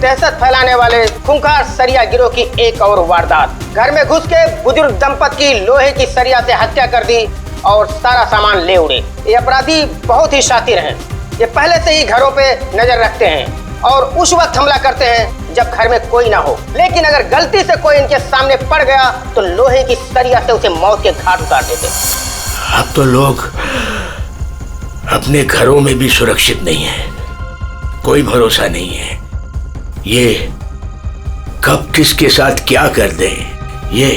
दहशत फैलाने वाले खूंखार सरिया गिरोह की एक और वारदात। घर में घुस के बुजुर्ग दंपत की लोहे की सरिया से हत्या कर दी और सारा सामान ले उड़े। ये अपराधी बहुत ही शातिर हैं। ये पहले से ही घरों पे नजर रखते हैं और उस वक्त हमला करते हैं जब घर में कोई ना हो। लेकिन अगर गलती से कोई इनके सामने पड़ गया तो लोहे की सरिया से उसे मौत के घाट उतार देते। अब तो लोग अपने घरों में भी सुरक्षित नहीं है, कोई भरोसा नहीं है। ये कब किसके साथ क्या कर दे, ये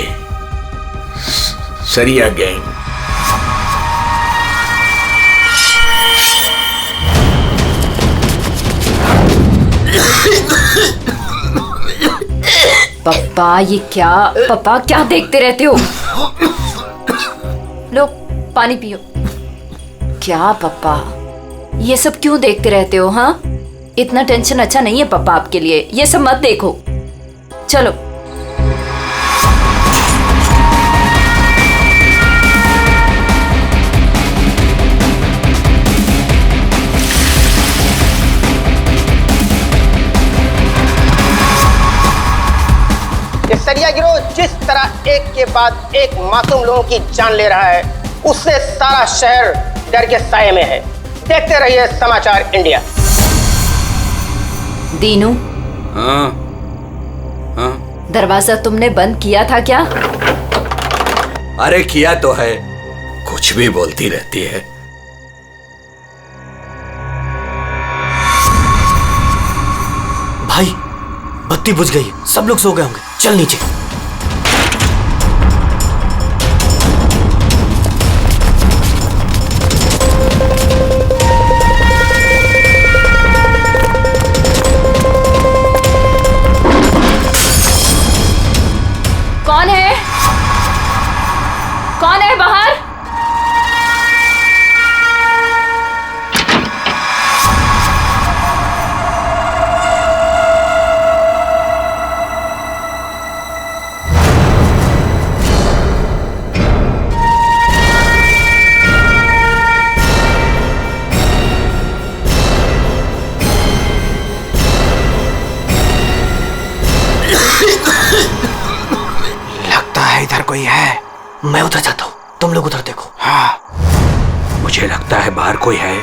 सरिया गैंग। पापा ये क्या, पापा क्या देखते रहते हो? लो पानी पियो। क्या पापा ये सब क्यों देखते रहते हो? हाँ, इतना टेंशन अच्छा नहीं है पापा आपके लिए, ये सब मत देखो। चलो ये सरिया गिरोह जिस तरह एक के बाद एक मासूम लोगों की जान ले रहा है, उससे सारा शहर डर के साए में है। देखते रहिए समाचार इंडिया। दीनू, हाँ हाँ, दरवाजा तुमने बंद किया था क्या? अरे किया तो है, कुछ भी बोलती रहती है। भाई बत्ती बुझ गई, सब लोग सो गए होंगे, चल नीचे। कौन है? कौन है बाहर? इधर कोई है, मैं उधर जाता हूँ, तुम लोग उधर देखो। हाँ, मुझे लगता है बाहर कोई है,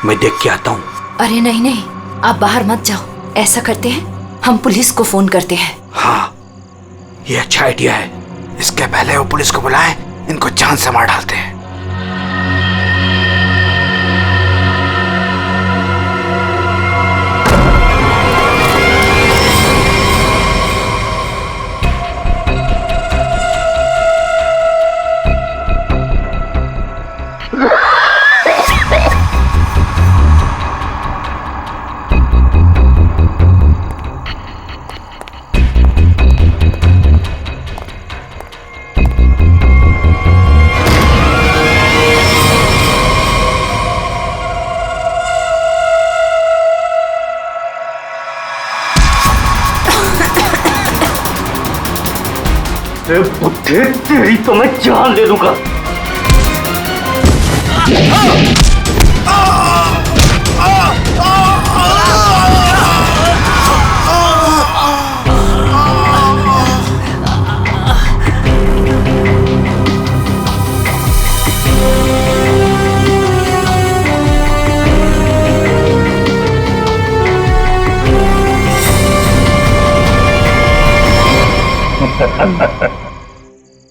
मैं देख के आता हूँ। अरे नहीं नहीं, आप बाहर मत जाओ। ऐसा करते हैं, हम पुलिस को फोन करते हैं। हाँ, ये अच्छा आइडिया है। इसके पहले वो पुलिस को बुलाएं, इनको जान से मार डालते हैं। बुद्धि तेरी तो मैं जान दे दूंगा।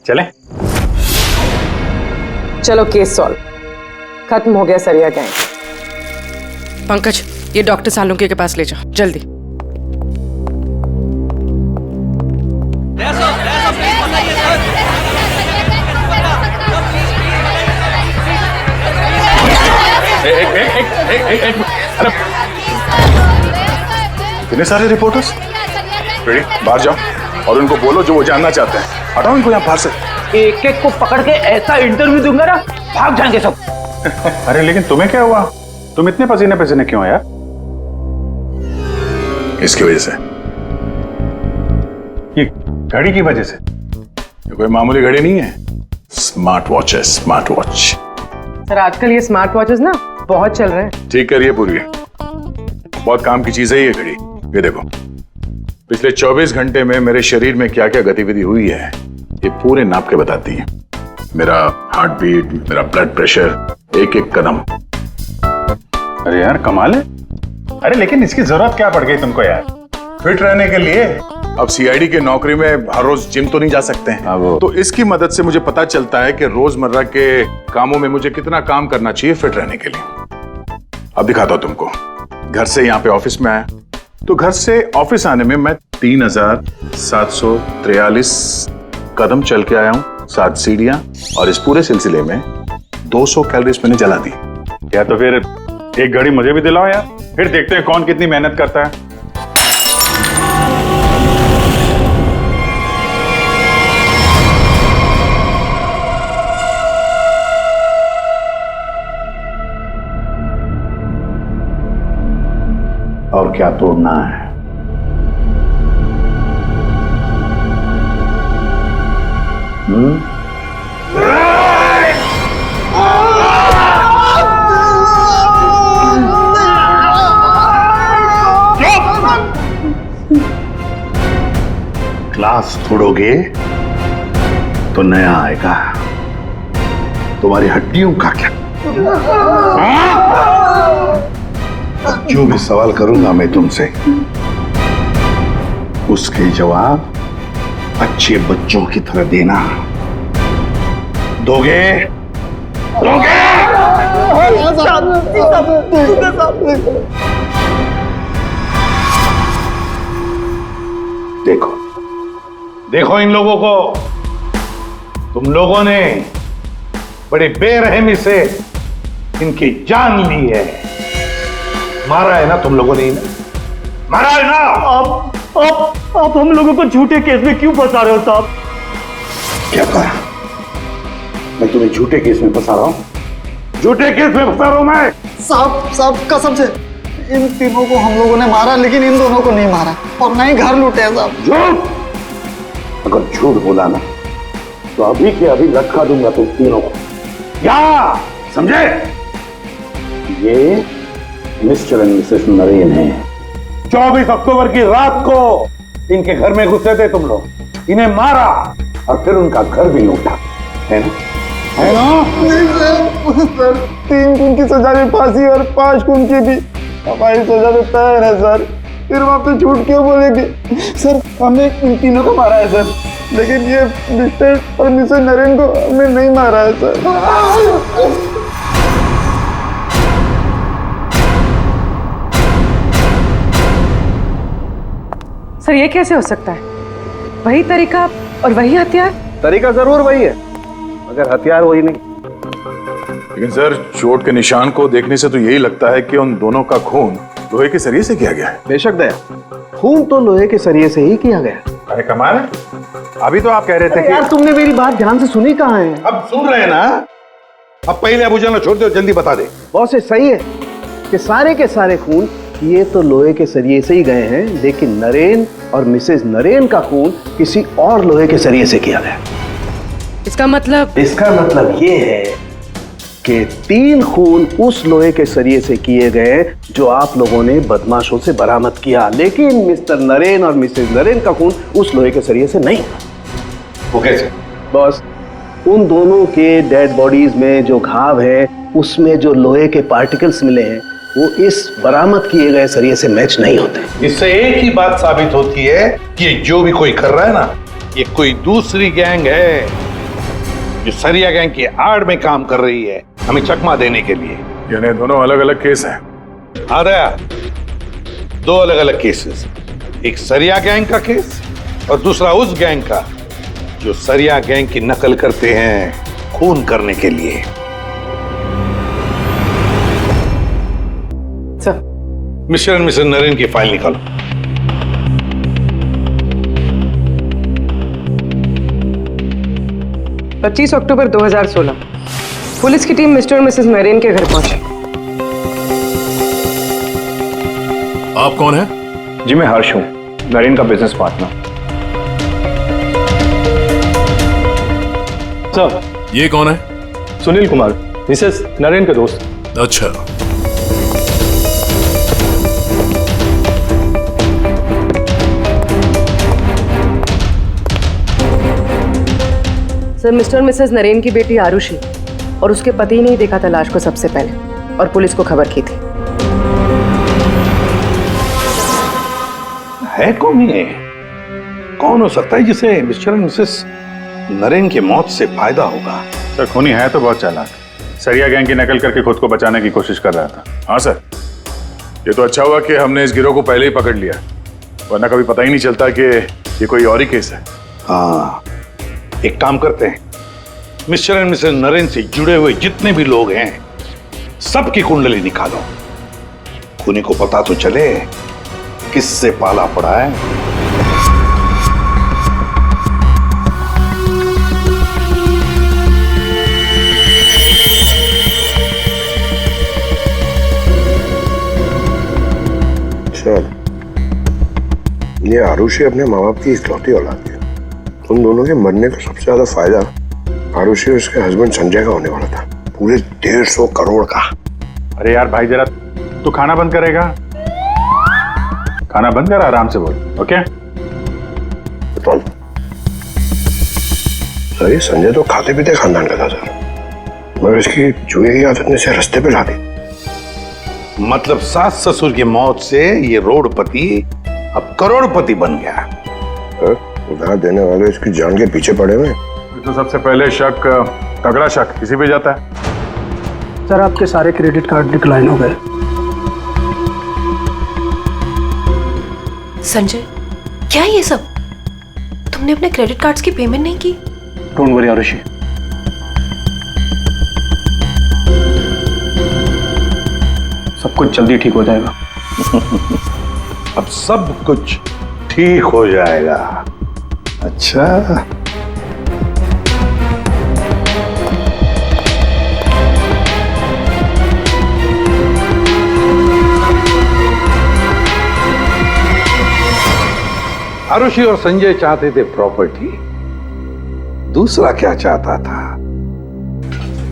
चले? चलो केस सॉल्व, खत्म हो गया सरिया गैंग। पंकज, ये डॉक्टर सालुंके के पास ले जाओ जल्दी। इतने सारे रिपोर्टर्स, रेडी? बाहर जाओ और उनको बोलो जो वो जानना चाहते हैं। हटाओ इनको यहाँ बाहर से। एक एक को पकड़ के ऐसा इंटरव्यू दूंगा ना, भाग जाएंगे सब। अरे लेकिन तुम्हें क्या हुआ? तुम इतने पसीने पसीने क्यों यार? इसकी वजह से, ये घड़ी की वजह से। ये कोई मामूली घड़ी नहीं है, स्मार्ट वॉच है, स्मार्ट वॉच। सर आजकल ये स्मार्ट वॉचेस ना बहुत चल रहे हैं। ठीक करिए पूरी, बहुत काम की चीज है ये घड़ी। ये देखो, पिछले 24 घंटे में मेरे शरीर में क्या क्या गतिविधि हुई है ये पूरे नाप के बताती है। मेरा हार्ट बीट, मेरा ब्लड प्रेशर, एक एक कदम। अरे यार कमाल है। अरे लेकिन इसकी जरूरत क्या पड़ गई तुमको यार, फिट रहने के लिए? अब सीआईडी की नौकरी में हर रोज जिम तो नहीं जा सकते हैं, तो इसकी मदद से मुझे पता चलता है कि रोजमर्रा के कामों में मुझे कितना काम करना चाहिए फिट रहने के लिए। अब दिखाता हूं तुमको। घर से यहाँ पे ऑफिस में आया, तो घर से ऑफिस आने में मैं 3743 कदम चल के आया हूँ, 7 सीढ़ियां, और इस पूरे सिलसिले में 200 कैलोरीज मैंने जला दी। या तो फिर एक घड़ी मुझे भी दिलाओ यार, फिर देखते हैं कौन कितनी मेहनत करता है। और क्या तोड़ना है? ग्लास तोड़ोगे तो नया आएगा, तुम्हारी हड्डियों का क्या? जो भी सवाल करूंगा मैं तुमसे, उसके जवाब अच्छे बच्चों की तरह देना। दोगे? दोगे? देखो देखो इन लोगों को, तुम लोगों ने बड़े बेरहमी से इनकी जान ली है। मारा है ना तुम लोगों ने इन्हें? मारा है ना? आप हम लोगों को झूठे केस में क्यों फंसा रहे हो साहब? क्या कहा? मैं तुम्हें झूठे केस में फंसा रहा हूं? झूठे केस में फंसा रहा हूं मैं? साहब कसम से इन तीनों को हम लोगों ने मारा, लेकिन इन दोनों को नहीं मारा और ना ही घर लूटे हैं साहब। झूठ! अगर झूठ बोला ना तो अभी के अभी लटका दूंगा तुम तीनों को। क्या समझे? ये मिस्टर एंड मिसेस नरेन है। 24 अक्टूबर की रात को इनके घर में घुसे थे तुम लोग, इन्हें मारा और फिर उनका घर भी लूटा, है ना? है ना? नहीं सर, 3 खून की सजा में फांसी और 5 खून की भी हमारी सजा में तैयार है सर। फिर वहां पे झूठ क्यों बोलेंगे? सर हमने इन तीनों को मारा है सर, लेकिन ये मिस्टर और मिसेस नरेन को हमने नहीं मारा है सर। सर ये कैसे हो सकता है? वही तरीका और वही हथियार? तरीका जरूर वही है, मगर हथियार वही नहीं। लेकिन सर, चोट के निशान को देखने से तो यही लगता है कि उन दोनों का खून लोहे के सरिये से किया गया है। बेशक दया, खून तो लोहे के सरिये से ही किया गया। अरे कमाल है, अभी तो आप कह रहे थे कि यार तुमने मेरी बात ध्यान से सुनी कहाँ है? अब सुन रहे हैं ना। अब पहले अबू जान छोड़ दो, जल्दी बता दे। बहुत सही है कि सारे के सारे खून ये तो लोहे के सरिये से ही गए हैं, लेकिन नरेन और मिसेस नरेन का खून किसी और लोहे के सरिये से किया गया। इसका मतलब ये है कि 3 खून उस लोहे के सरिये से किए गए जो आप लोगों ने बदमाशों से बरामद किया, लेकिन मिस्टर नरेन और मिसेस नरेन का खून उस लोहे के सरिये से नहीं। वो कैसे? बस उन दोनों के डेड बॉडीज में जो घाव है, उसमें जो लोहे के पार्टिकल्स मिले हैं, वो इस बरामद किए गए सरिये से मैच नहीं होते। इससे एक ही बात साबित होती है कि जो भी कोई कर रहा है ना, ये कोई दूसरी गैंग है जो सरिया गैंग की आड़ में काम कर रही है, हमें चकमा देने के लिए। यानी दोनों अलग अलग केस हैं। हाँ दया, 2 अलग अलग केसेस, एक सरिया गैंग का केस और दूसरा उस गैंग का जो सरिया गैंग की नकल करते हैं खून करने के लिए। मिस्टर एंड मिसेस नरेन की फाइल निकालो। पच्चीस अक्टूबर 2016 पुलिस की टीम मिस्टर और मिसेस नरेन के घर पहुंची। आप कौन है? जी मैं हर्ष हूँ, नरेन का बिजनेस पार्टनर। सर ये कौन है? सुनील कुमार, मिसेस नरेन के दोस्त। अच्छा, सर, मिस्टर और मिसेस नरेन की बेटी आरुषि और उसके पति ने ही देखा था लाश को सबसे पहले और पुलिस को खबर की थी। है कौन ये? कौन हो सकता है जिसे मिस्टर और मिसेस नरेन की मौत से फायदा होगा? सर खूनी है तो बहुत चालाक, सरिया गैंग की नकल करके खुद को बचाने की कोशिश कर रहा था। हाँ सर, ये तो अच्छा हुआ कि हमने इस गिरोह को पहले ही पकड़ लिया, वरना कभी पता ही नहीं चलता कि ये कोई और ही केस है। हाँ, एक काम करते हैं, मिस्टर एंड मिसेस नरेन से जुड़े हुए जितने भी लोग हैं सबकी कुंडली निकालो, खूनी को पता तो चले किससे पाला पड़ा है। सर, ये आरुषि अपने माँ बाप की इकलौती औलाद है। उन दोनों के मरने का सबसे ज्यादा फायदा आरुषि और उसके हस्बैंड संजय का होने वाला था, पूरे 150 करोड़ का। अरे यार भाई, जरा तू खाना बंद करेगा? खाना बंद कर, आराम से बोल। ओके सर, ये संजय तो खाते पीते खानदान का था सर, मगर इसकी जुए की आदत ने से रास्ते पे ला दी। मतलब सास ससुर की मौत से ये रोडपति अब करोड़पति बन गया। उधार देने वाले इसकी जान के पीछे पड़े हुए। तो सबसे पहले शक, तगड़ा शक किसी पे जाता है। सर, आपके सारे क्रेडिट कार्ड डिक्लाइन हो गए। संजय, क्या ये सब? तुमने अपने क्रेडिट कार्ड्स की पेमेंट नहीं की? डोंट वरी आरुषि, सब कुछ जल्दी ठीक हो जाएगा। अब सब कुछ ठीक हो जाएगा। अच्छा, आरुषि और संजय चाहते थे प्रॉपर्टी, दूसरा क्या चाहता था,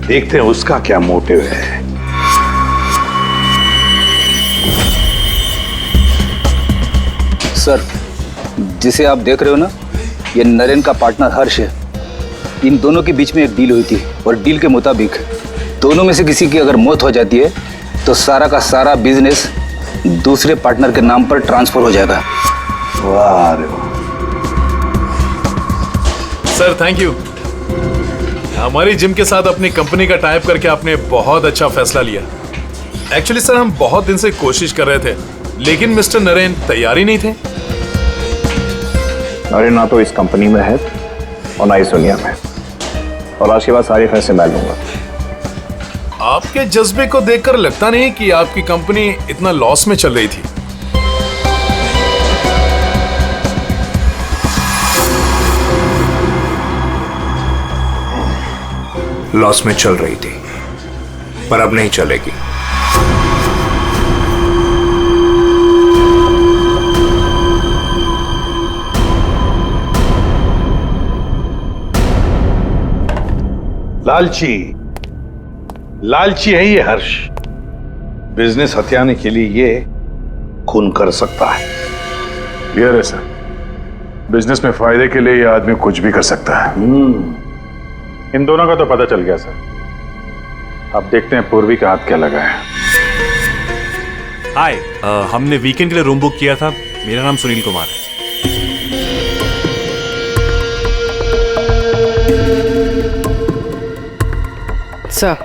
देखते हैं उसका क्या मोटिव है। सर, जिसे आप देख रहे हो ना, ये नरेन का पार्टनर हर्ष है। इन दोनों के बीच में एक डील हुई थी और डील के मुताबिक दोनों में से किसी की अगर मौत हो जाती है तो सारा का सारा बिजनेस दूसरे पार्टनर के नाम पर ट्रांसफर हो जाएगा। वाह रे वाह। Sir thank you. हमारी जिम के साथ अपनी कंपनी का टाइप करके आपने बहुत अच्छा फैसला लिया। एक्चुअली सर, हम बहुत दिन से कोशिश कर रहे थे, लेकिन मिस्टर नरेन तैयार ही नहीं थे। नरेन ना तो इस कंपनी में है और ना इस दुनिया में, और आज के बाद सारे फैसले मैं लूंगा। आपके जज्बे को देखकर लगता नहीं कि आपकी कंपनी इतना लॉस में चल रही थी। लॉस में चल रही थी, पर अब नहीं चलेगी। लालची है ये हर्ष। बिजनेस हथियाने के लिए ये खून कर सकता है। क्लियर है सर, बिजनेस में फायदे के लिए ये आदमी कुछ भी कर सकता है। इन दोनों का तो पता चल गया सर। अब देखते हैं पूर्वी का हाथ क्या लगा है। हाय, हमने वीकेंड के लिए रूम बुक किया था। मेरा नाम सुनील कुमार है। सर,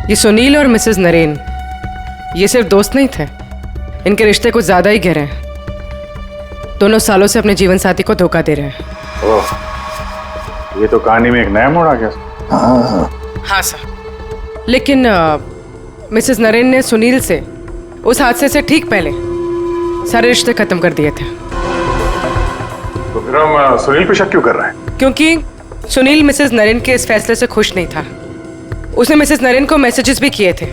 ये सुनील और मिसेस नरेन ये सिर्फ दोस्त नहीं थे, इनके रिश्ते कुछ ज्यादा ही गहरे हैं। दोनों सालों से अपने जीवन साथी को धोखा दे रहे हैं। ओह, ये तो कहानी में एक नया मोड़ आ गया। हाँ सर, लेकिन मिसेस नरेन ने सुनील से उस हादसे से ठीक पहले सारे रिश्ते खत्म कर दिए थे। तो फिर हम सुनील पे शक क्यों कर रहे हैं? क्योंकि सुनील मिसेस नरेन के इस फैसले से खुश नहीं था। उसने मिसेस नरेन को मैसेजेस भी किए थे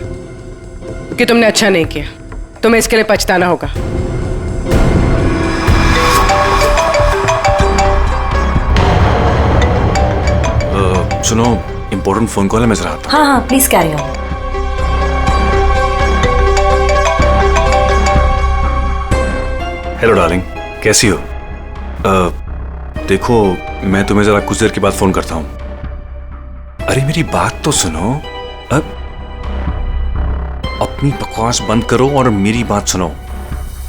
कि तुमने अच्छा नहीं किया, तुम्हें इसके लिए पछताना होगा। सुनो, इंपॉर्टेंट फोन कॉल है, मैं जरा आता हूं। हाँ, please carry on. Hello darling, कैसी हो? देखो, मैं तुम्हें जरा कुछ देर के बाद फोन करता हूँ। अरे मेरी बात तो सुनो। अब अपनी बकवास बंद करो और मेरी बात सुनो।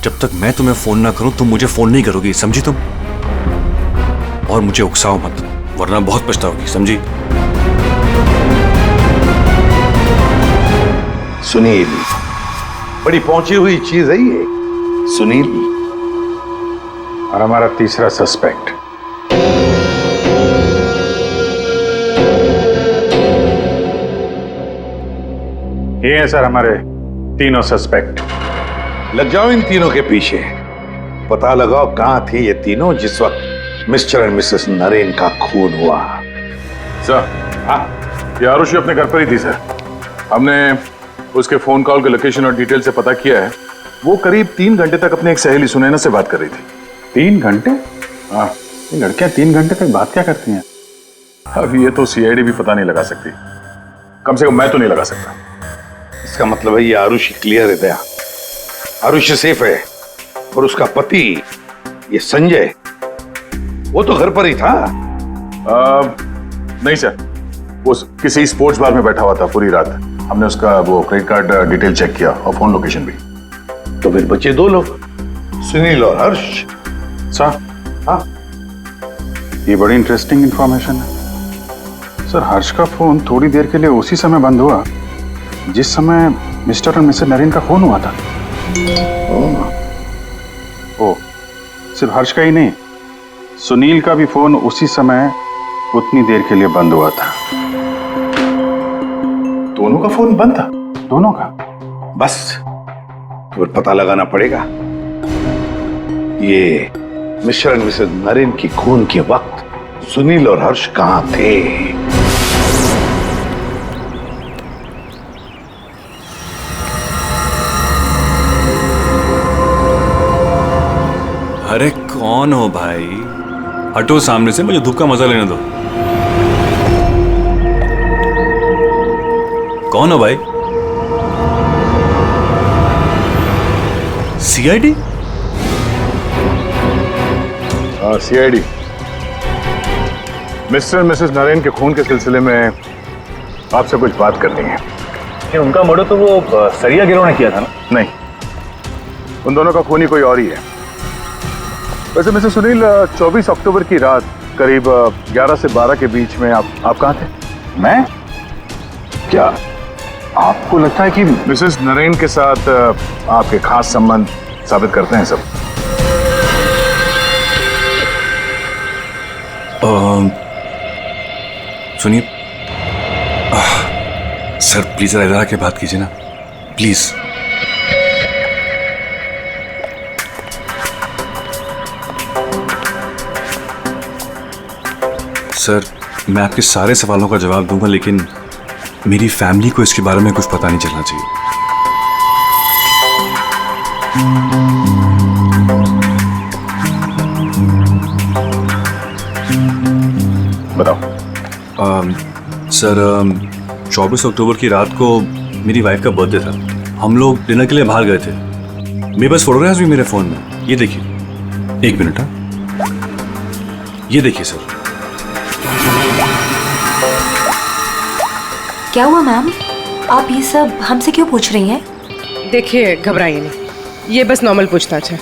जब तक मैं तुम्हें फोन ना करूं तुम मुझे फोन नहीं करोगी, समझी तुम? और मुझे उकसाओ मत, वरना बहुत पछताओगी, समझी? सुनील, बड़ी पहुंची हुई चीज है ये। सुनील और हमारा तीसरा सस्पेक्ट। ये हैं सर हमारे तीनों सस्पेक्ट। लग जाओ इन तीनों के पीछे, पता लगाओ कहां थे ये तीनों जिस वक्त मिस्टर एंड मिसेस नरेन का खून हुआ। सर, हाँ, ये आरुषि अपने घर पर ही थी सर। हमने उसके फोन कॉल के लोकेशन और डिटेल से पता किया है। वो करीब 3 घंटे तक अपनी एक सहेली सुनैना से बात कर रही थी। 3 घंटे? हाँ, ये लड़कियां 3 घंटे तक बात क्या करती हैं? अब ये तो सीआईडी भी पता नहीं लगा सकती, कम से कम मैं तो नहीं लगा सकता। इसका मतलब है ये आरुषि क्लियर है दया। आरुषि सेफ है और उसका पति ये संजय वो तो घर पर ही था। नहीं सर, वो किसी स्पोर्ट्स बार में बैठा हुआ था पूरी रात। हमने उसका वो क्रेडिट कार्ड डिटेल चेक किया और फोन लोकेशन भी। तो फिर बचे 2 लोग, सुनील और हर्ष। सर, हाँ, ये बड़ी इंटरेस्टिंग इंफॉर्मेशन है सर। हर्ष का फोन थोड़ी देर के लिए उसी समय बंद हुआ जिस समय मिस्टर और मिसेस नरेन का फोन हुआ था। ओ, सिर्फ हर्ष का ही नहीं, सुनील का भी फोन उसी समय उतनी देर के लिए बंद हुआ था। दोनों का फोन बंद था? दोनों का? बस तो फिर पता लगाना पड़ेगा ये मिस्टर एंड मिसेस नरेन की खून के वक्त सुनील और हर्ष कहां थे। अरे कौन हो भाई? हटो सामने से, मुझे धूप का मजा लेने दो। कौन हो भाई? सीआईडी? हाँ, सीआईडी। मिस्टर मिसेस नरेन के खून के सिलसिले में आपसे कुछ बात करनी है। उनका मर्डर तो वो सरिया गिरोह ने किया था ना? नहीं, उन दोनों का खूनी कोई और ही है। वैसे मिस्टर सुनील, 24 अक्टूबर की रात करीब 11 से 12 के बीच में आप कहाँ थे? मैं? क्या आपको लगता है कि मिसेस नरेन के साथ आपके खास संबंध साबित करते हैं सब? सुनिए सर, प्लीज इधर आके बात कीजिए ना, प्लीज। सर, मैं आपके सारे सवालों का जवाब दूंगा, लेकिन मेरी फैमिली को इसके बारे में कुछ पता नहीं चलना चाहिए। बताओ। सर, 24 अक्टूबर की रात को मेरी वाइफ का बर्थडे था। हम लोग डिनर के लिए बाहर गए थे। मेरे पास फोटोग्राफ्स भी मेरे फोन में, ये देखिए। 1 मिनट। ये देखिए सर। क्या हुआ मैम? आप ये सब हमसे क्यों पूछ रही हैं? देखिए, घबराइए नहीं, ये बस नॉर्मल पूछताछ है।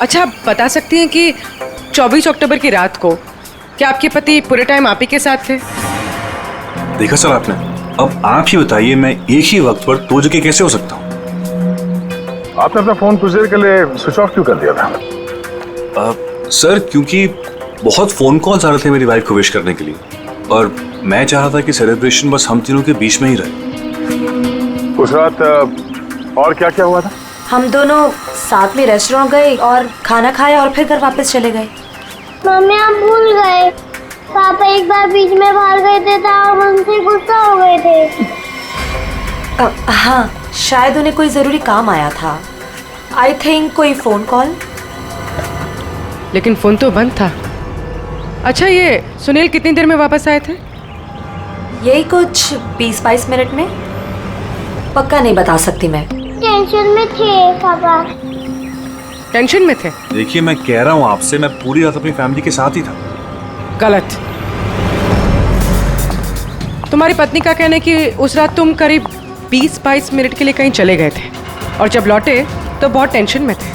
अच्छा, आप बता सकती हैं कि 24 अक्टूबर की रात को क्या आपके पति पूरे टाइम आप ही के साथ थे? देखा सर आपने, अब आप ही बताइए, मैं एक ही वक्त पर 2 जगह कैसे हो सकता हूँ? आपने अपना फोन कुछ देर के लिए स्विच ऑफ क्यों कर दिया था? सर, क्योंकि बहुत फोन कॉल्स आ रहे थे मेरी वाइफ को विश करने के लिए, और मैं चाह रहा था कि सेलिब्रेशन बस हम तीनों के बीच में ही रहे। उस रात और क्या क्या हुआ था? हम दोनों साथ में रेस्टोरेंट गए और खाना खाया और फिर घर वापस चले गए। मम्मी, आप भूल गए, पापा एक बार बीच में बाहर गए थे तो आप हमसे गुस्सा हो गए थे। हाँ, शायद उन्हें कोई जरूरी काम आया था। आई थिंक कोई फोन कॉल। लेकिन फोन तो बंद था। अच्छा, ये सुनील कितनी देर में वापस आए थे? यही कुछ 20-22 मिनट में। पक्का नहीं बता सकती मैं। टेंशन में थे पापा। टेंशन में थे? देखिए, मैं कह रहा हूँ आपसे, मैं पूरी रात अपनी फैमिली के साथ ही था। गलत। तुम तुम्हारी पत्नी का कहना है कि उस रात तुम करीब 20-22 मिनट के लिए कहीं चले गए थे और जब लौटे तो बहुत टेंशन में थे।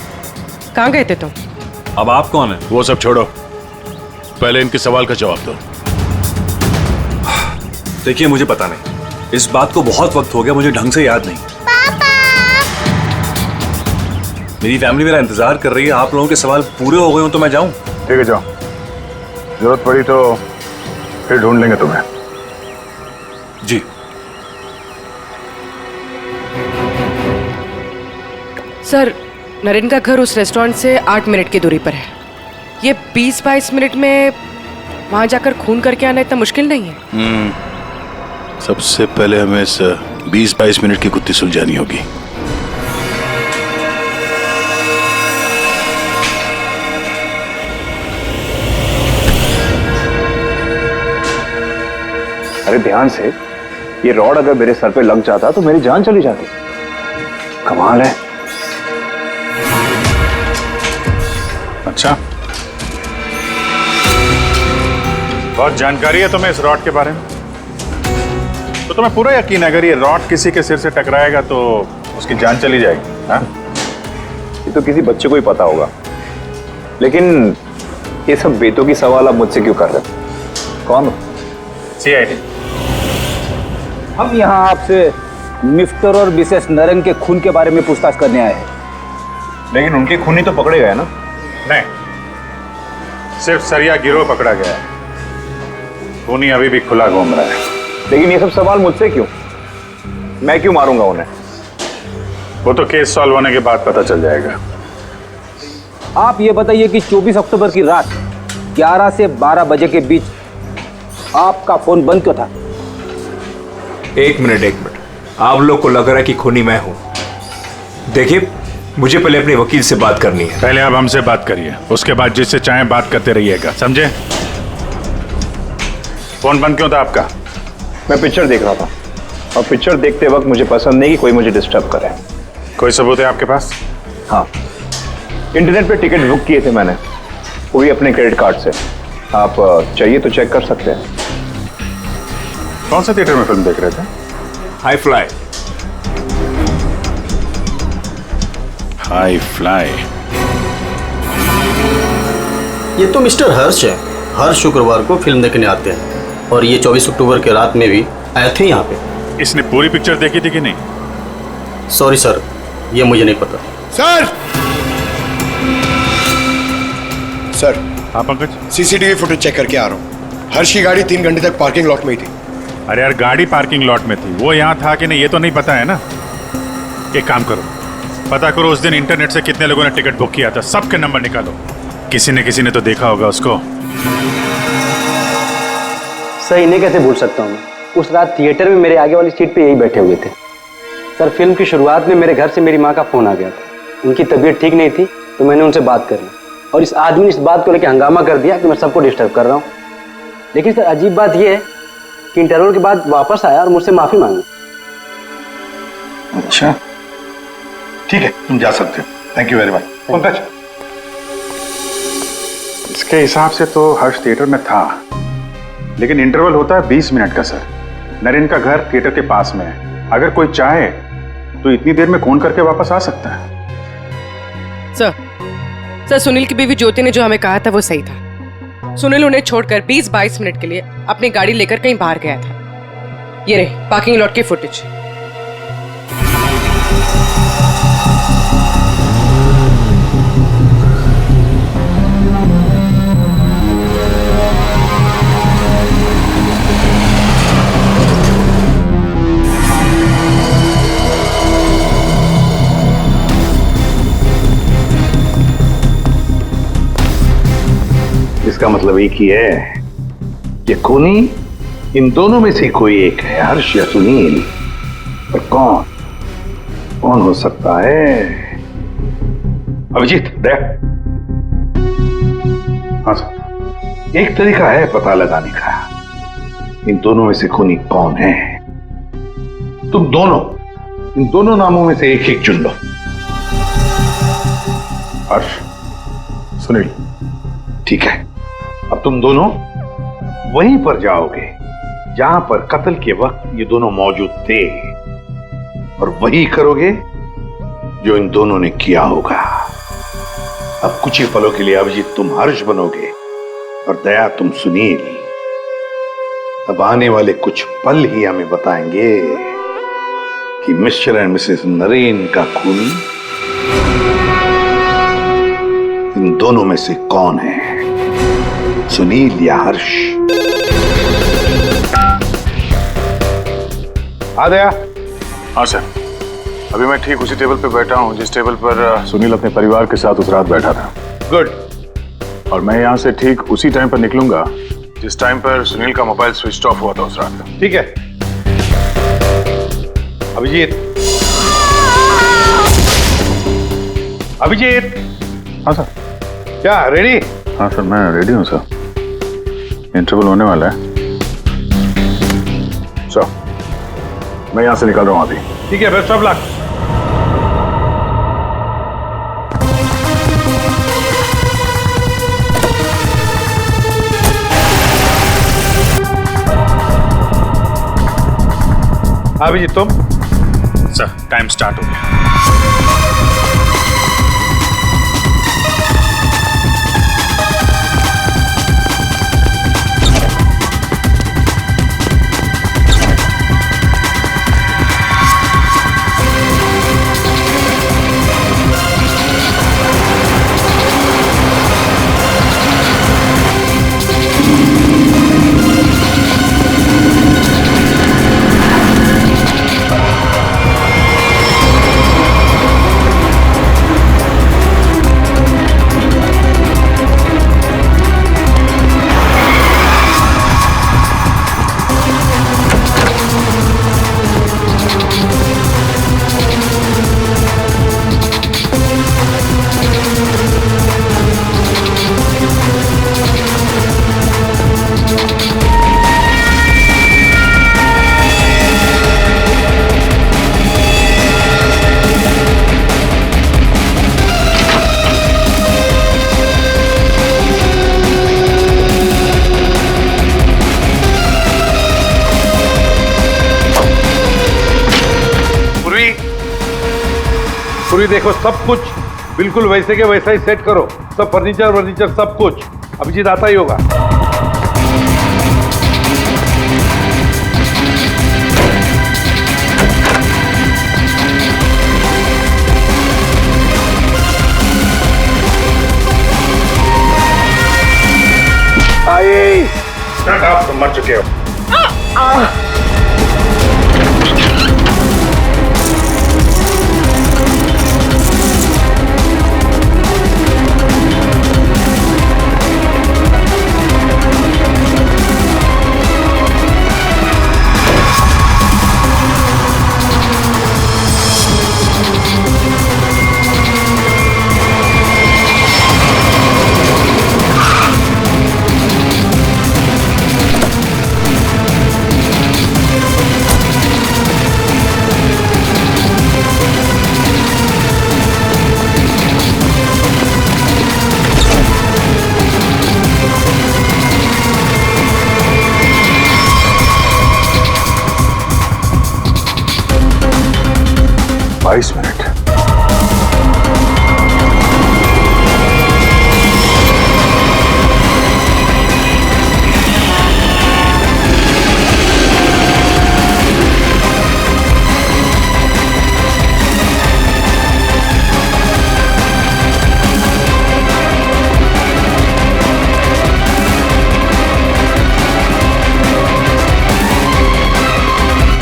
कहाँ गए थे तुम? अब आप कौन है? वो सब छोड़ो, पहले इनके सवाल का जवाब दो। देखिए मुझे पता नहीं, इस बात को बहुत वक्त हो गया, मुझे ढंग से याद नहीं। मेरी फैमिली मेरा इंतजार कर रही है, आप लोगों के सवाल पूरे हो गए हो तो मैं जाऊं? ठीक है जाओ, जरूरत पड़ी तो फिर ढूंढ लेंगे तुम्हें। जी। सर, नरेन का घर उस रेस्टोरेंट से 8 मिनट की दूरी पर है। ये 20-22 मिनट में वहां जाकर खून करके आना इतना मुश्किल नहीं है। सबसे पहले हमें इस 20-22 मिनट की गुत्थी सुलझानी होगी। अरे ध्यान से, ये रॉड अगर मेरे सर पे लग जाता तो मेरी जान चली जाती। कमाल है। अच्छा, बहुत जानकारी है तुम्हें इस रॉड के बारे में, तो तुम्हें पूरा यकीन है अगर ये रॉड किसी के सिर से टकराएगा तो उसकी जान चली जाएगी? हाँ? ये तो किसी बच्चे को ही पता होगा, लेकिन ये सब बेतों की सवाल आप मुझसे क्यों कर रहे हो? कौन हो? CID। हम यहाँ आपसे मिस्टर और मिसेस नरेन के खून के बारे में पूछताछ करने आए हैं। लेकिन उनके खूनी तो पकड़े गए ना? नहीं, सिर्फ सरिया गिरोह पकड़ा गया है, खूनी अभी भी खुला घूम रहा है। लेकिन ये सब सवाल मुझसे क्यों? मैं क्यों मारूंगा उन्हें? वो तो केस सॉल्व होने के बाद पता चल जाएगा। आप ये बताइए कि 24 अक्टूबर की रात 11 से 12 बजे के बीच आपका फोन बंद क्यों था? एक मिनट, आप लोग को लग रहा है कि खूनी मैं हूं। देखिए, मुझे पहले अपने वकील से बात करनी है। पहले आप हमसे बात करिए, उसके बाद जिससे चाहें बात करते रहिएगा, समझे? फोन बंद क्यों था आपका? मैं पिक्चर देख रहा था और पिक्चर देखते वक्त मुझे पसंद नहीं कि कोई मुझे डिस्टर्ब करे। कोई सबूत है आपके पास? हाँ, इंटरनेट पे टिकट बुक किए थे मैंने, वो भी अपने क्रेडिट कार्ड से। आप चाहिए तो चेक कर सकते हैं। कौन सा थिएटर में फिल्म देख रहे थे? High fly. High fly. ये तो मिस्टर हर्ष है, हर शुक्रवार को फिल्म देखने आते हैं और ये 24 अक्टूबर के रात में भी आए थे यहाँ पे। इसने पूरी पिक्चर देखी थी कि नहीं? सॉरी सर, ये मुझे नहीं पता। सर! सर, हाँ पंकज, CCTV फुटेज चेक करके आ रहा हूँ। हर्ष की गाड़ी 3 घंटे तक पार्किंग लॉट में ही थी। अरे यार, गाड़ी पार्किंग लॉट में थी, वो यहाँ था कि नहीं ये तो नहीं पता है ना। एक काम करो, पता करो उस दिन इंटरनेट से कितने लोगों ने टिकट बुक किया था, सबके नंबर निकालो। किसी ने तो देखा होगा उसको। सर, इन्हें कैसे भूल सकता हूँ? उस रात थिएटर में मेरे आगे वाली सीट पे यही बैठे हुए थे। सर, फिल्म की शुरुआत में मेरे घर से मेरी माँ का फोन आ गया था। उनकी तबीयत ठीक नहीं थी तो मैंने उनसे बात कर ली और इस आदमी ने इस बात को लेकर हंगामा कर दिया कि मैं सबको डिस्टर्ब कर रहा हूँ। लेकिन सर, अजीब बात यह है कि इंटरवल के बाद वापस आया और मुझसे माफी मांगी। अच्छा, ठीक है, तुम जा सकते हो। Thank you very much. Pankaj, इसके हिसाब से तो हर्ष थिएटर में था, लेकिन इंटरवल होता है 20 मिनट का सर। नरेन का घर थिएटर के पास में है, अगर कोई चाहे तो इतनी देर में खून करके वापस आ सकता है। सर, सुनील की बीवी ज्योति ने जो हमें कहा था वो सही था। सुनील उन्हें छोड़कर 20-22 मिनट के लिए अपनी गाड़ी लेकर कहीं बाहर गया था। ये रहे पार्किंग लॉट की फुटेज। इसका मतलब एक ही है, ये खूनी इन दोनों में से कोई एक है, हर्ष या सुनील। पर कौन हो सकता है? अभिजीत, दया। हाँ सर, एक तरीका है पता लगाने का, इन दोनों में से खूनी कौन है। तुम दोनों इन दोनों नामों में से एक चुन लो। हर्ष, सुनील। ठीक है, अब तुम दोनों वहीं पर जाओगे जहां पर कत्ल के वक्त ये दोनों मौजूद थे, और वही करोगे जो इन दोनों ने किया होगा। अब कुछ ही पलों के लिए अभिजीत तुम हर्ष बनोगे और दया तुम सुनील। अब आने वाले कुछ पल ही हमें बताएंगे कि मिस्टर एंड मिसेस नरेन का खून इन दोनों में से कौन है, सुनील या हर्ष। आ गया? हाँ सर, अभी मैं ठीक उसी टेबल पे बैठा हूँ जिस टेबल पर सुनील अपने परिवार के साथ उस रात बैठा था। गुड। और मैं यहाँ से ठीक उसी टाइम पर निकलूंगा जिस टाइम पर सुनील का मोबाइल स्विच ऑफ हुआ था उस रात। ठीक है अभिजीत। अभिजीत। हाँ सर। क्या रेडी? हाँ सर, मैं रेडी हूँ सर। इंटरवल होने वाला है सर, मैं यहाँ से निकल रहा हूँ अभी। ठीक है, बेस्ट ऑफ लक। अभिजीत तुम? सर, टाइम स्टार्ट हो गया। पूरी देखो, सब कुछ बिल्कुल वैसे के वैसा ही सेट करो। सब फर्नीचर सब कुछ। अभिजीत आता ही होगा। आई आप तुम मर चुके हो।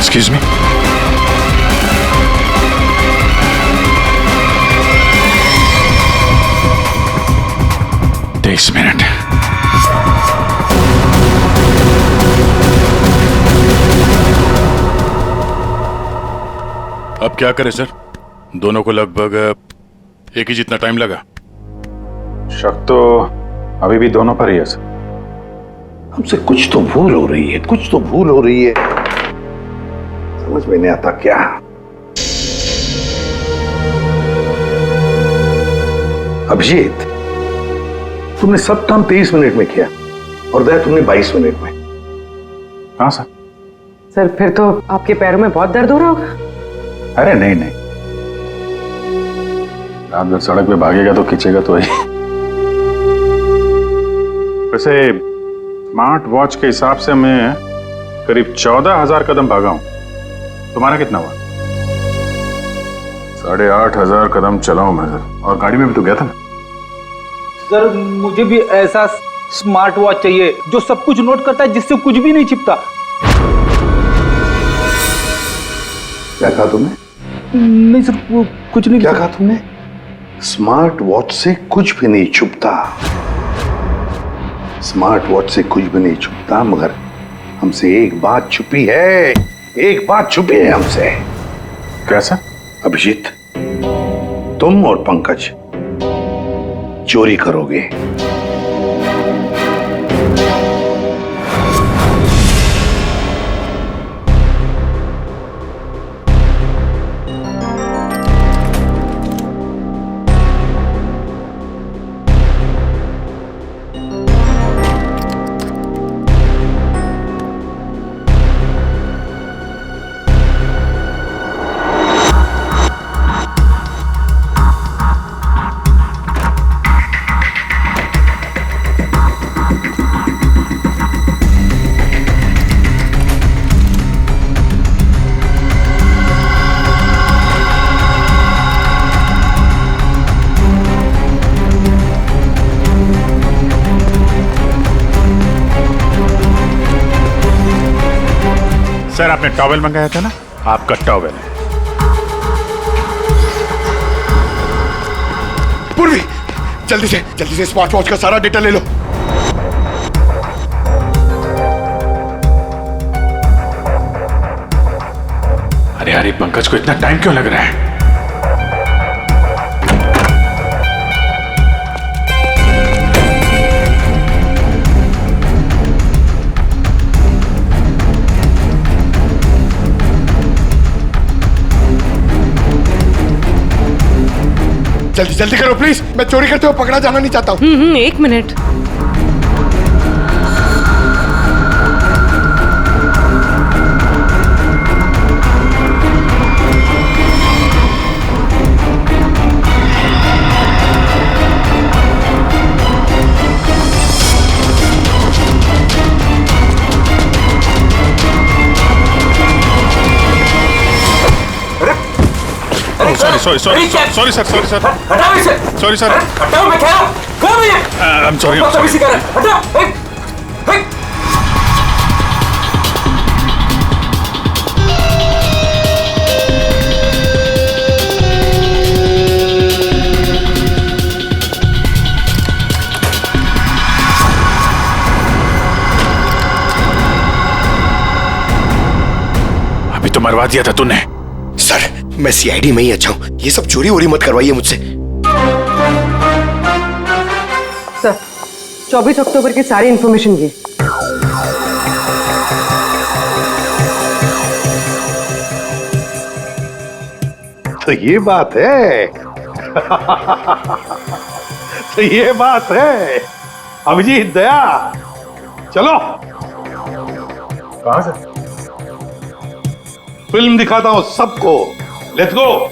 Excuse me? This minute. अब क्या करें सर? दोनों को लगभग एक ही जितना टाइम लगा। शक तो अभी भी दोनों पर ही है सर। हमसे कुछ तो भूल हो रही है, समझ में नहीं आता क्या। अभिजीत, तुमने सब काम 23 मिनट में किया और दया तुमने 22 मिनट में। हाँ सर। सर फिर तो आपके पैरों में बहुत दर्द हो रहा होगा। अरे नहीं नहीं, आप जब सड़क पे भागेगा तो खींचेगा तो ही। वैसे स्मार्ट वॉच के हिसाब से मैं करीब 14,000 कदम भागा हूं। तुम्हारा कितना हुआ? 8,500 कदम चला हूं मैं सर, और गाड़ी में भी तो गया था ना। सर मुझे भी ऐसा स्मार्ट वॉच चाहिए जो सब कुछ नोट करता है, जिससे कुछ भी नहीं छिपता। क्या कहा तुमने? नहीं सर, कुछ नहीं। क्या कहा तुमने? स्मार्ट वॉच से कुछ भी नहीं छुपता। स्मार्ट वॉच से कुछ भी नहीं छुपता, मगर हमसे एक बात छुपी है। एक बात छुपी है हमसे। कैसा? अभिजीत, तुम और पंकज चोरी करोगे। सर आपने टॉवेल मंगाया था ना, आपका टॉवेल है। पूर्वी, जल्दी से स्मार्ट वॉच का सारा डेटा ले लो। अरे पंकज को इतना टाइम क्यों लग रहा है? जल्दी करो प्लीज, मैं चोरी करते हुए पकड़ा जाना नहीं चाहता हूँ। 1 मिनट। Sorry sir. हटाओ, मैं क्या कौन है? I am sorry. हटाओ। अभी तो मरवा दिया था तूने। सर मैं सीआईडी में ही अच्छा हूँ, ये सब चोरी वोरी मत करवाइए मुझसे। सर 24 अक्टूबर की सारी इंफॉर्मेशन ये। तो ये बात है। तो ये बात है। अभिजीत, दया, चलो। कहां से? फिल्म दिखाता हूं सबको। Let's go.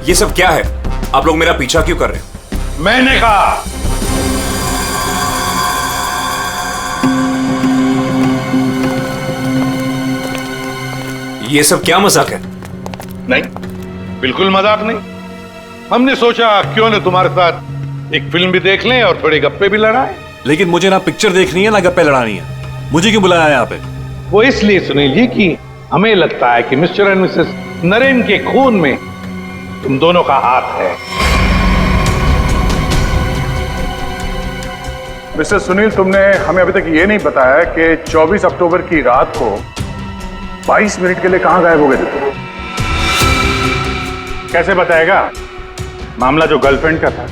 ये सब क्या है? आप लोग मेरा पीछा क्यों कर रहे हो? मैंने कहा। ये सब क्या मजाक है? नहीं, बिल्कुल मजाक नहीं। हमने सोचा क्यों न तुम्हारे साथ एक फिल्म भी देख लें और थोड़ी गप्पे भी लड़ाएं। लेकिन मुझे ना पिक्चर देखनी है ना गप्पे लड़ानी है। मुझे क्यों बुलाया यहाँ पे? वो इसलिए सुनील जी कि हमें लगता है कि मिस्टर एंड मिसेस नरेन के खून में तुम दोनों का हाथ है। मिस्टर सुनील, तुमने हमें अभी तक ये नहीं बताया कि 24 अक्टूबर की रात को 22 मिनट के लिए कहां गायब हो गए थे तुम? कैसे बताएगा? मामला जो गर्लफ्रेंड का था,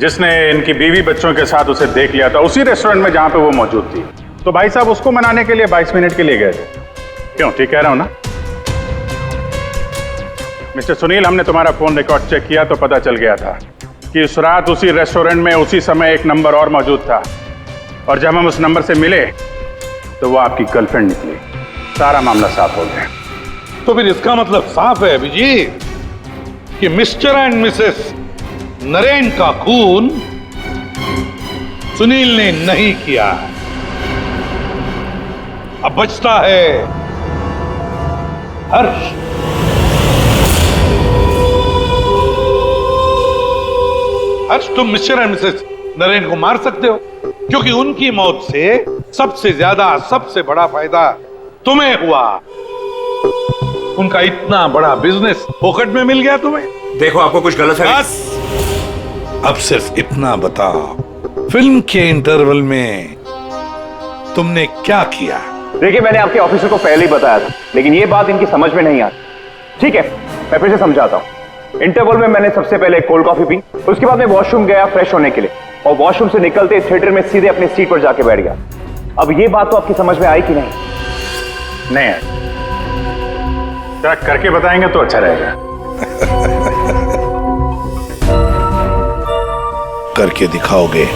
जिसने इनकी बीवी बच्चों के साथ उसे देख लिया था उसी रेस्टोरेंट में जहां पे वो मौजूद थी, तो भाई साहब उसको मनाने के लिए 22 मिनट के लिए गए थे। क्यों, ठीक कह रहा हूं ना? मिस्टर सुनील, हमने तुम्हारा फोन रिकॉर्ड चेक किया तो पता चल गया था कि उस रात उसी रेस्टोरेंट में उसी समय एक नंबर और मौजूद था, और जब हम उस नंबर से मिले तो वो आपकी गर्लफ्रेंड निकली। सारा मामला साफ हो गया। तो फिर इसका मतलब साफ है अभिजीत कि मिस्टर एंड मिसेस नरेन का खून सुनील ने नहीं किया। अब बचता है हर्ष। हर्ष, तुम मिस्टर एंड मिसेस नरेन को मार सकते हो, क्योंकि उनकी मौत से सबसे ज्यादा, सबसे बड़ा फायदा तुम्हें हुआ। उनका इतना बड़ा बिजनेस फोकट में मिल गया तुम्हें। देखो, आपको कुछ गलत है। बस अब सिर्फ इतना बताओ, फिल्म के इंटरवल में तुमने क्या किया? देखिए, मैंने आपके ऑफिसर को पहले ही बताया था, लेकिन ये बात इनकी समझ में नहीं आती। ठीक है, मैं फिर से समझाता हूँ। इंटरवल में मैंने सबसे पहले कोल्ड कॉफी पी, उसके बाद मैं वॉशरूम गया फ्रेश होने के लिए, और वॉशरूम से निकलते थिएटर में सीधे अपनी सीट पर जाके बैठ गया। अब ये बात तो आपकी समझ में आई कि नहीं? नहीं, जरा करके बताएंगे तो अच्छा रहेगा। करके दिखाओगे?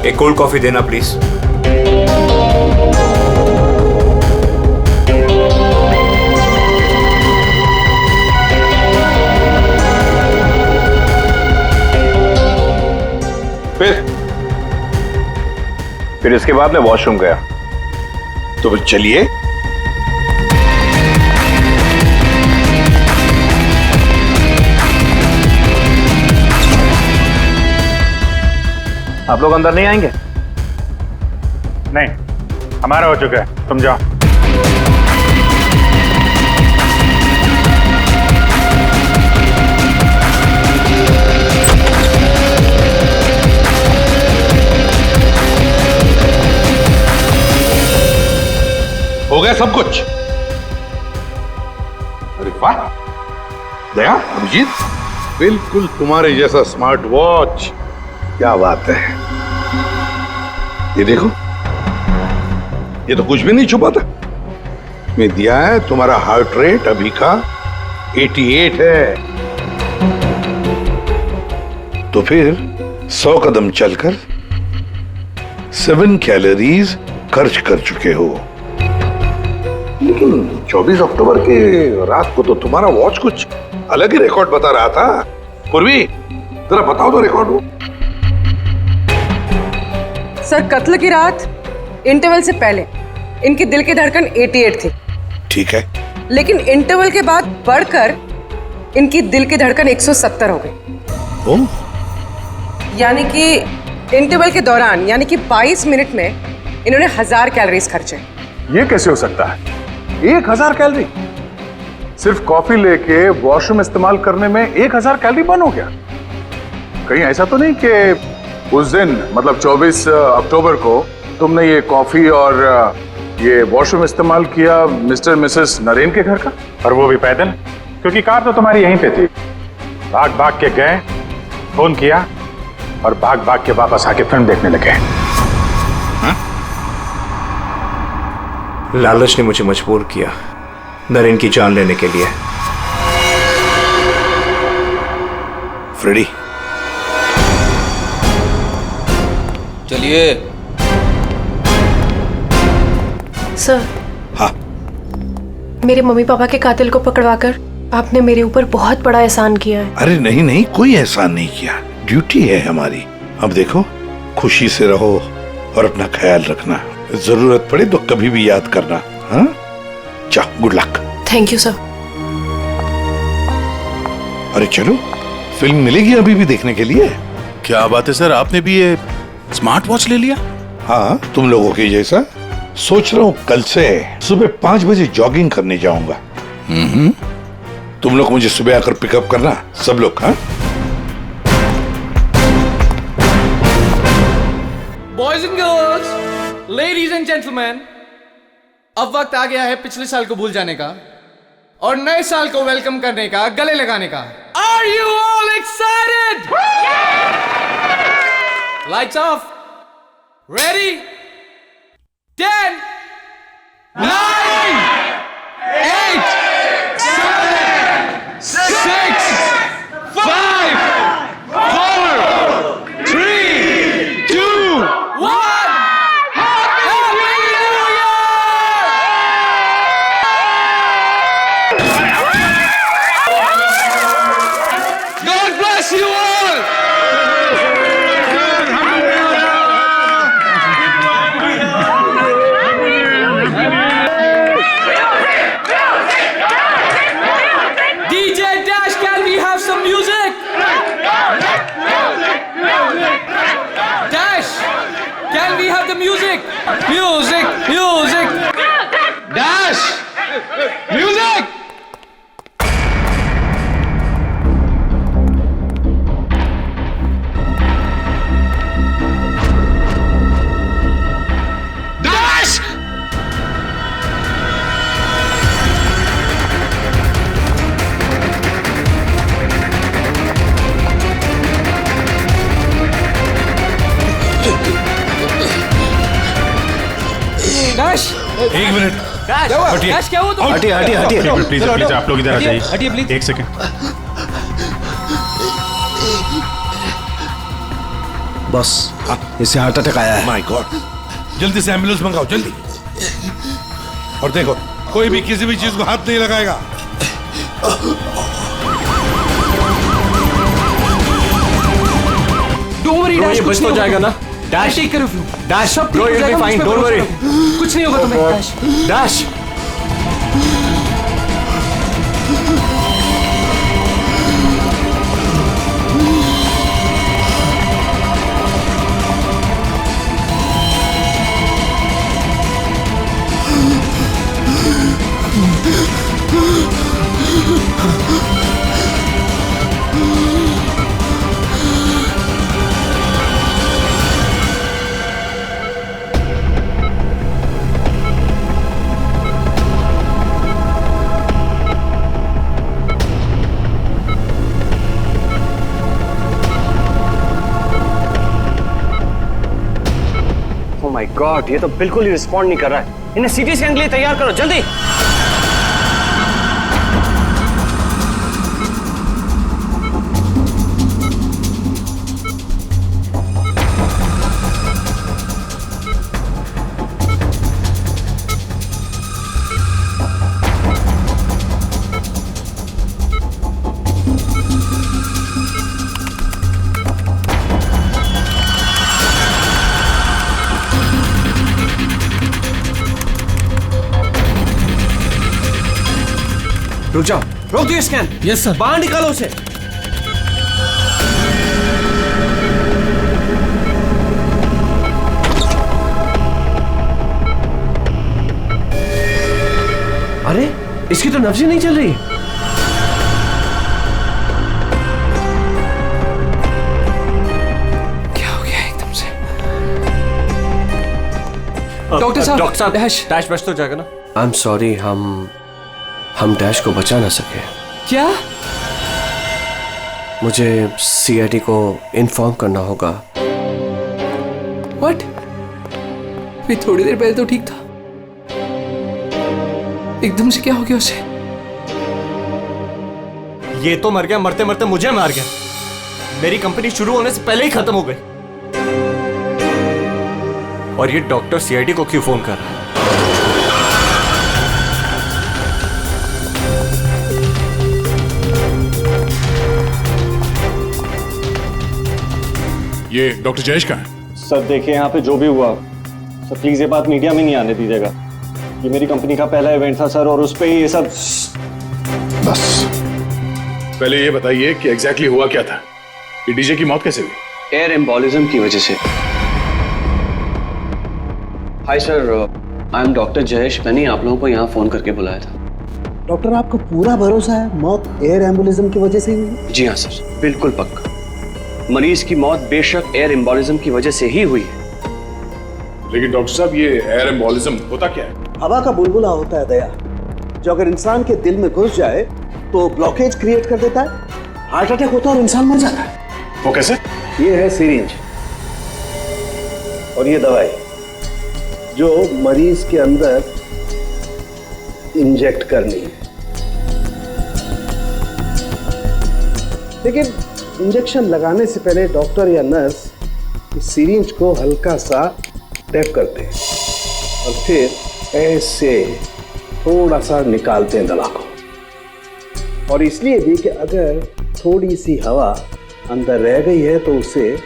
एक कोल्ड कॉफी देना प्लीज। फिर इसके बाद मैं वॉशरूम गया। तो फिर चलिए। आप लोग अंदर नहीं आएंगे? नहीं, हमारा हो चुका है, तुम जाओ। हो गया सब कुछ? अरे वाह दया, अभिजीत, बिल्कुल तुम्हारे जैसा स्मार्ट वॉच। क्या बात है। ये देखो, ये तो कुछ भी नहीं छुपा था। मैं दिया है तुम्हारा हार्ट रेट अभी का 88 है। तो फिर 100 कदम चलकर 7 कैलोरीज खर्च कर चुके हो। लेकिन 24 अक्टूबर के रात को तो तुम्हारा वॉच कुछ अलग ही रिकॉर्ड बता रहा था। पूर्वी, जरा बताओ तो रिकॉर्ड वो। सर, कत्ल की रात इंटरवल से पहले इनकी दिल की धड़कन 88 थी। ठीक है, लेकिन इंटरवल के बाद बढ़कर इनकी दिल की धड़कन 170 हो गई। ओ? यानी कि इंटरवल के दौरान, यानी कि 22 मिनट में इन्होंने 1000 कैलोरीज खर्चे। ये कैसे हो सकता है? 1000 कैलोरी? सिर्फ कॉफी लेके वॉशरूम इस्तेमाल करने में 1000 कैलोरी बर्न हो गया? कहीं ऐसा तो नहीं कि उस दिन, मतलब 24 अक्टूबर को तुमने ये कॉफी और ये वॉशरूम इस्तेमाल किया मिस्टर मिसेस नरेन के घर का, और वो भी पैदल? क्योंकि कार तो तुम्हारी यहीं पे थी। भाग भाग के गए, फोन किया और भाग भाग के वापस आके फिल्म देखने लगे। लालच ने मुझे मजबूर किया नरेन की जान लेने के लिए। फ्रेडी, चलिए। सर। हाँ। मेरे मम्मी पापा के कातिल को पकड़वाकर आपने मेरे ऊपर बहुत बड़ा एहसान किया है। अरे नहीं नहीं, कोई एहसान नहीं किया, ड्यूटी है हमारी। अब देखो, खुशी से रहो और अपना ख्याल रखना। जरूरत पड़े तो कभी भी याद करना। हाँ, जाओ, good luck. Thank you sir. अरे चलो, फिल्म मिलेगी अभी भी देखने के लिए। क्या बात है सर, आपने भी ये स्मार्ट वॉच ले लिया? हाँ, तुम लोगों के जैसा सोच रहा हूँ कल से सुबह 5 बजे जॉगिंग करने जाऊंगा। तुम लोग मुझे सुबह आकर पिकअप करना, सब लोग। हाँ, boys and girls, ladies and gentleman, अब वक्त आ गया है पिछले साल को भूल जाने का और नए साल को वेलकम करने का, गले लगाने का। Are you all excited? Lights off, ready, 10, 9, 8, 7, 6, 5, 4, 3, 2, 1. God bless you all! DJ Dash, can we have some music? Dash, can we have the music? Music, music. Dash, music. Dash! Dash! एक minute. Dash! हटिए। Dash, क्या हुआ तुम्हें? Please please आप लोग इधर आ हटिए, जाइए। प्लीज। एक सेकंड। बस इसे हार्ट अटैक आया है। माय गॉड, जल्दी से एम्बुलेंस मंगाओ, जल्दी। और देखो, कोई भी किसी भी चीज को हाथ नहीं लगाएगा। Don't worry, Bro, Dash, ये कुछ बच तो नहीं जाएगा होगा। ना? Dash, take care of you. Dash, सब ठीक bro, हो you'll be जाएगा, fine, मुझ पे don't भरोसा worry. रखो। कुछ नहीं होगा तुम्हें, Dash. Dash! Oh my God, ये तो बिल्कुल ही रिस्पॉन्ड नहीं कर रहा है। इन्हें सीटी स्कैन के लिए तैयार करो, जल्दी। रुक जाओ, रोक दियो स्कैन। Yes sir. बाहर निकालो उसे। अरे, इसकी तो नब्ज ही नहीं चल रही। क्या हो गया एकदम से? डॉक्टर साहब, डॉक्टर साहब, डैश बच तो जाएगा ना? आई एम सॉरी, हम डैश को बचा ना सके। क्या? मुझे सीआईडी को इन्फॉर्म करना होगा। व्हाट? भी थोड़ी देर पहले तो ठीक था, एकदम से क्या हो गया उसे? ये तो मर गया, मरते मरते मुझे मार गया। मेरी कंपनी शुरू होने से पहले ही खत्म हो गई। और ये डॉक्टर सीआईडी को क्यों फोन कर रहा है? ये डॉक्टर जयेश का है? सर देखिए, यहाँ पे जो भी हुआ सर, प्लीज ये बात मीडिया में नहीं आने दीजिएगा। ये मेरी कंपनी का पहला इवेंट था सर, और उस पे ही ये सब। बस पहले ये बताइए कि एग्जैक्टली हुआ क्या था? ये डीजे की मौत कैसे हुई? एयर एम्बोलिज्म की वजह से। Hi sir, I am doctor Jayesh. मैंने आप लोगों को यहाँ फ़ोन करके बुलाया था। डॉक्टर, आपको पूरा भरोसा है मौत एयर एम्बुलिज्म की वजह से ही हुई? जी हाँ सर, बिल्कुल पक्का। मरीज की मौत बेशक एयर एम्बोलिज्म की वजह से ही हुई है। लेकिन डॉक्टर साहब, ये एयर एम्बोलिज्म होता क्या है? हवा का बुलबुला होता है दया, जो अगर इंसान के दिल में घुस जाए तो ब्लॉकेज क्रिएट कर देता है, हार्ट अटैक होता है और इंसान मर जाता है। वो कैसे? ये है सिरिंज और ये दवाई जो मरीज के अंदर इंजेक्ट करनी है। लेकिन इंजेक्शन लगाने से पहले डॉक्टर या नर्स इस सिरिंज को हल्का सा टैप करते हैं और फिर ऐसे थोड़ा सा निकालते हैं दवा को। और इसलिए भी कि अगर थोड़ी सी हवा अंदर रह गई है तो उसे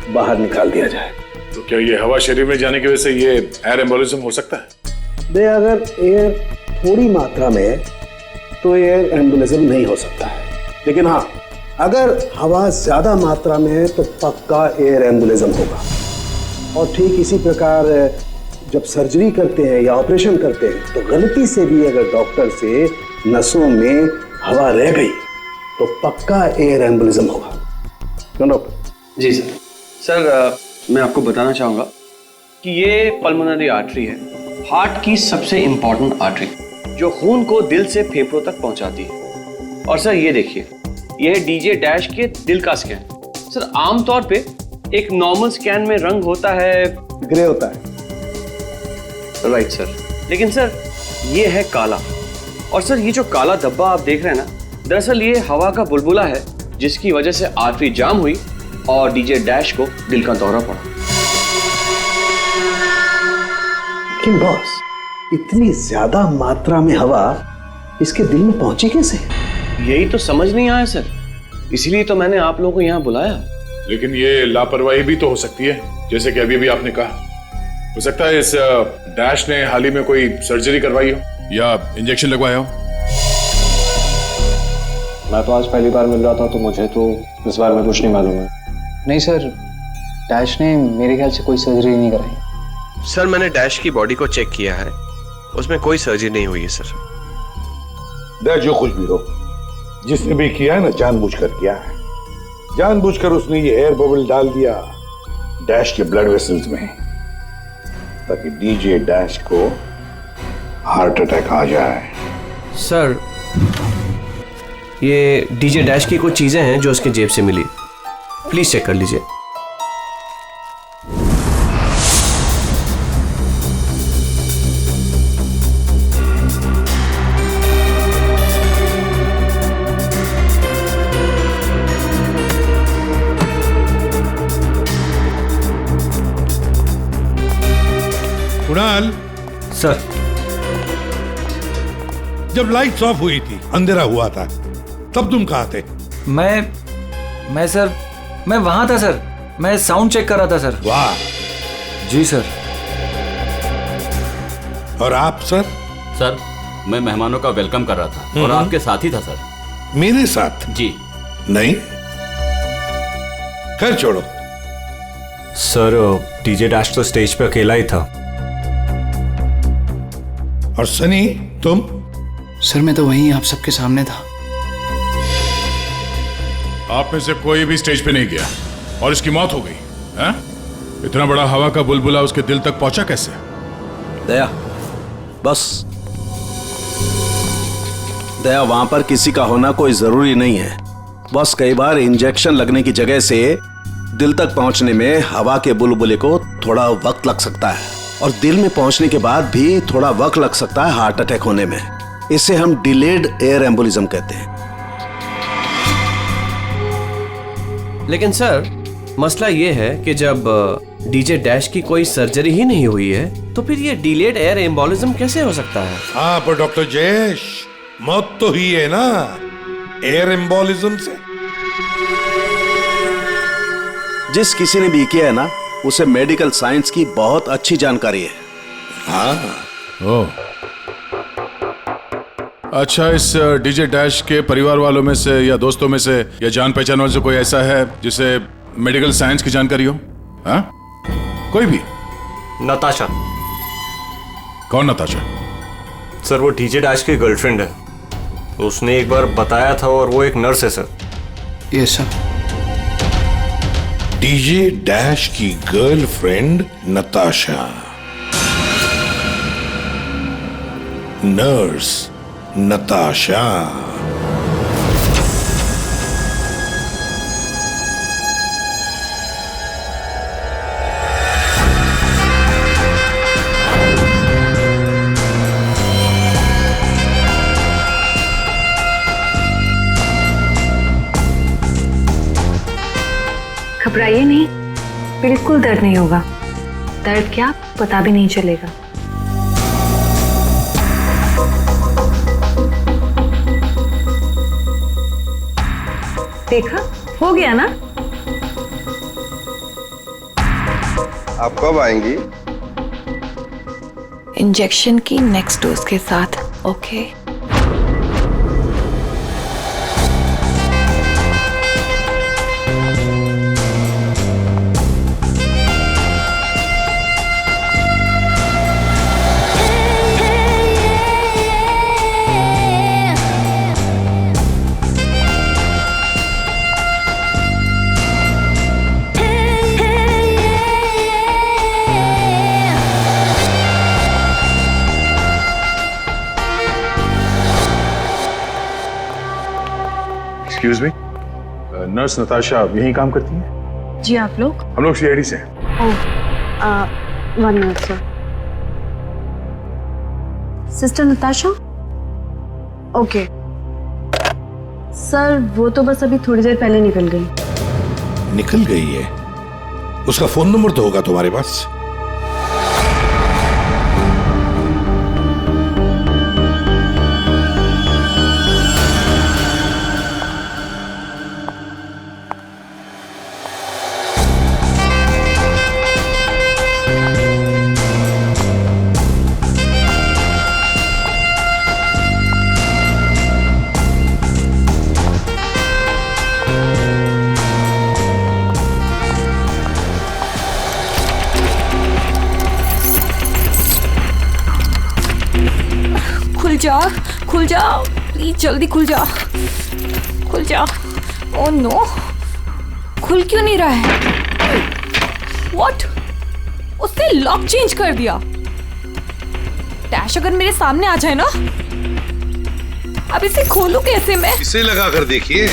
बाहर निकाल दिया जाए। तो क्या ये हवा शरीर में जाने की वजह से ये एयर एम्बोलिज्म हो सकता है? दे अगर एयर थोड़ी मात्रा में है तो एयर एम्बुलिज्म नहीं हो सकता है, लेकिन हाँ, अगर हवा ज्यादा मात्रा में है तो पक्का एयर एम्बुलिज्म होगा। और ठीक इसी प्रकार जब सर्जरी करते हैं या ऑपरेशन करते हैं तो गलती से भी अगर डॉक्टर से नसों में हवा रह गई तो पक्का एयर एम्बुलिज्म होगा। क्यों डॉक्टर? जी सर। सर, मैं आपको बताना चाहूँगा कि ये पल्मोनरी आर्टरी है, हार्ट की सबसे इंपॉर्टेंट आर्टरी जो खून को दिल से फेफड़ों तक पहुँचाती है। और सर ये देखिए, यह डीजे डैश के दिल का स्कैन। सर, आमतौर पे एक नॉर्मल स्कैन में रंग होता है, ग्रे होता है। राइट सर, लेकिन सर ये है काला। और सर ये जो काला धब्बा आप देख रहे हैं ना, दरअसल ये हवा का बुलबुला है जिसकी वजह से आर्टरी जाम हुई और डीजे डैश को दिल का दौरा पड़ा। लेकिन बॉस, इतनी ज्यादा मात्रा में हवा इसके दिल में पहुंची कैसे? यही तो समझ नहीं आया सर, इसलिए तो मैंने आप लोगों को यहाँ बुलाया। लेकिन ये लापरवाही भी तो हो सकती है, जैसे कि अभी भी आपने कहा। हो सकता है इस डैश ने हाल ही में कोई सर्जरी करवाई हो या इंजेक्शन लगवाया हो। मैं तो आज पहली बार मिल रहा था तो मुझे तो इस बारे में कुछ नहीं मालूम है। नहीं सर, डैश ने मेरे ख्याल से कोई सर्जरी नहीं कराई। सर, मैंने डैश की बॉडी को चेक किया है, उसमें कोई सर्जरी नहीं हुई है सर। डैश जो कुछ भी हो, जिसने भी किया है ना, जानबूझकर किया है। जानबूझकर उसने ये एयर बबल डाल दिया डैश के ब्लड वेसल्स में ताकि डीजे डैश को हार्ट अटैक आ जाए। सर, ये डीजे डैश की कुछ चीजें हैं जो उसके जेब से मिली, प्लीज चेक कर लीजिए। कुणाल सर, जब लाइट्स ऑफ हुई थी, अंधेरा हुआ था, तब तुम कहाँ थे? मैं सर, मैं वहां था सर। मैं साउंड चेक कर रहा था सर। वाह। जी सर। और आप सर? सर, मैं मेहमानों का वेलकम कर रहा था और आपके साथ ही था सर। मेरे साथ? जी नहीं, खैर छोड़ो। सर, डीजे डैश तो स्टेज पे अकेला ही था। और सनी, तुम? सर, मैं तो वहीं आप सबके सामने था। आप में से कोई भी स्टेज पे नहीं गया और इसकी मौत हो गई है? इतना बड़ा हवा का बुलबुला उसके दिल तक पहुंचा कैसे? दया, बस दया, वहां पर किसी का होना कोई जरूरी नहीं है। बस कई बार इंजेक्शन लगने की जगह से दिल तक पहुंचने में हवा के बुलबुले को थोड़ा वक्त लग सकता है और दिल में पहुंचने के बाद भी थोड़ा वक्त लग सकता है हार्ट अटैक होने में। इसे हम डिलेड एयर एम्बुलिज्म कहते हैं। लेकिन सर, मसला ये है कि जब डीजे डैश की कोई सर्जरी ही नहीं हुई है तो फिर ये डिलेड एयर एम्बोलिज्म कैसे हो सकता है? हाँ, पर डॉक्टर जयेश, मौत तो हुई है ना एयर एम्बोलिज्म से। जिस किसी ने भी किया है ना, उसे मेडिकल साइंस की बहुत अच्छी जानकारी है। हाँ। ओह, अच्छा, इस डीजे डैश के परिवार वालों में से या दोस्तों में से या जान पहचान वालों से कोई ऐसा है जिसे मेडिकल साइंस की जानकारी हो? हाँ, कोई भी? नताशा। कौन नताशा? सर वो डीजे डैश की गर्लफ्रेंड है, उसने एक बार बताया था, और वो एक नर्स है sir. Yes sir. DJ dash की गर्लफ्रेंड नताशा, नर्स नताशा। घबराइए नहीं, बिल्कुल दर्द नहीं होगा। दर्द क्या, पता भी नहीं चलेगा। देखा, हो गया ना? आप कब आएंगी? इंजेक्शन की नेक्स्ट डोज के साथ। Okay. Excuse me, nurse Natasha यहीं काम करती है? जी, आप लोग? हम लोग सीआईडी से हैं। ओह, 1 minute sir. Sister Natasha? Okay sir, वो तो बस अभी थोड़ी देर पहले निकल गई। निकल गई है? उसका फोन नंबर तो होगा तुम्हारे पास? खुल जा प्लीज, जल्दी खुल जा, खुल जा। ओह नो, खुल क्यों नहीं रहा है? व्हाट? उसने लॉक चेंज कर दिया। डैश अगर मेरे सामने आ जाए ना, अब इसे खोलूं कैसे मैं? इसे लगा कर देखिए,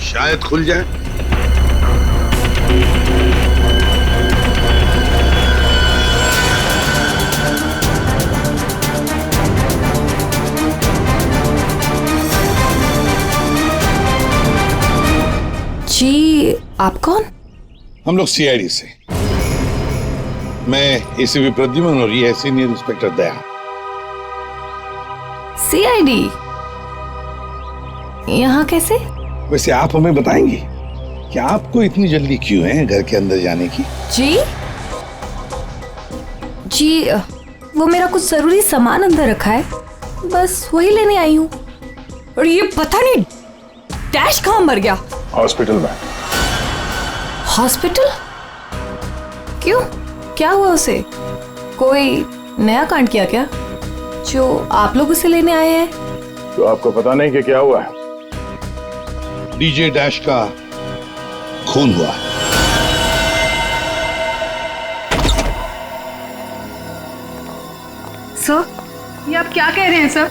शायद खुल जाए। जी, आप कौन? हम लोग सीआईडी से। मैं एसीपी प्रद्युमन और ये है सीनियर इंस्पेक्टर दया। सीआईडी यहाँ कैसे? वैसे आप हमें बताएंगी कि आपको इतनी जल्दी क्यों है घर के अंदर जाने की? जी, वो मेरा कुछ जरूरी सामान अंदर रखा है, बस वही लेने आई हूँ। और ये पता नहीं डैश कहाँ मर गया? हॉस्पिटल में। हॉस्पिटल? क्यों, क्या हुआ उसे? कोई नया कांड किया क्या जो आप लोग उसे लेने आए हैं? तो आपको पता नहीं कि क्या हुआ है? डीजे डैश का खून हुआ। सर, ये आप क्या कह रहे हैं सर?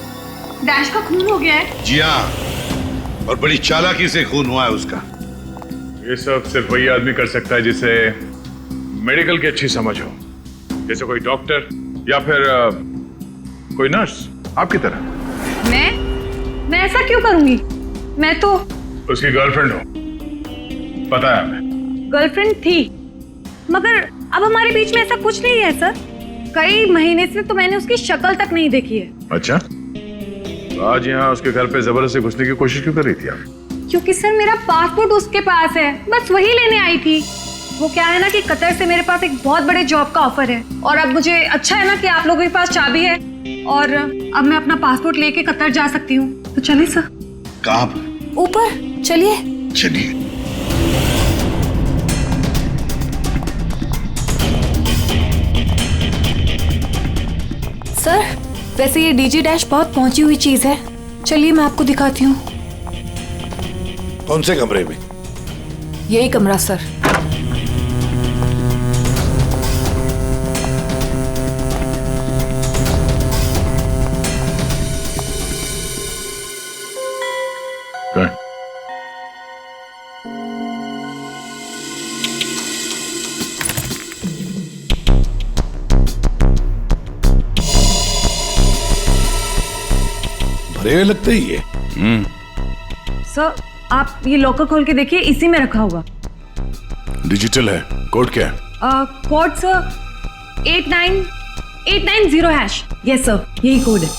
डैश का खून हो गया है? जी हाँ, और बड़ी चालाकी से खून हुआ है उसका। ये सब सिर्फ वही आदमी कर सकता है जिसे मेडिकल की अच्छी समझ हो, जैसे कोई डॉक्टर या फिर कोई नर्स आपकी तरह। मैं ऐसा क्यों करूंगी? मैं तो उसकी गर्लफ्रेंड हो, पता है हमें। गर्लफ्रेंड थी, मगर अब हमारे बीच में ऐसा कुछ नहीं है सर। कई महीने से तो मैंने उसकी शक्ल तक नहीं देखी है। अच्छा, तो आज यहाँ उसके घर पे जबरदस्ती घुसने की कोशिश क्यों कर रही थी आप? क्योंकि सर मेरा पासपोर्ट उसके पास है, बस वही लेने आई थी। वो क्या है ना कि कतर से मेरे पास एक बहुत बड़े जॉब का ऑफर है, और अब मुझे अच्छा है ना कि आप लोगों के पास चाबी है, और अब मैं अपना पासपोर्ट लेके कतर जा सकती हूँ। तो चलिए सर। कहाँ पर? ऊपर चलिए। चलिए। वैसे ये डीजे डैश बहुत पहुंची हुई चीज है, चलिए मैं आपको दिखाती हूँ। कौन से कमरे में? यही कमरा सर। भरे हुए लगते ही ये। सर आप ये लॉकर खोल के देखिए, इसी में रखा होगा। डिजिटल है, कोड क्या है? Code sir 89890#। यस सर, यही कोड है।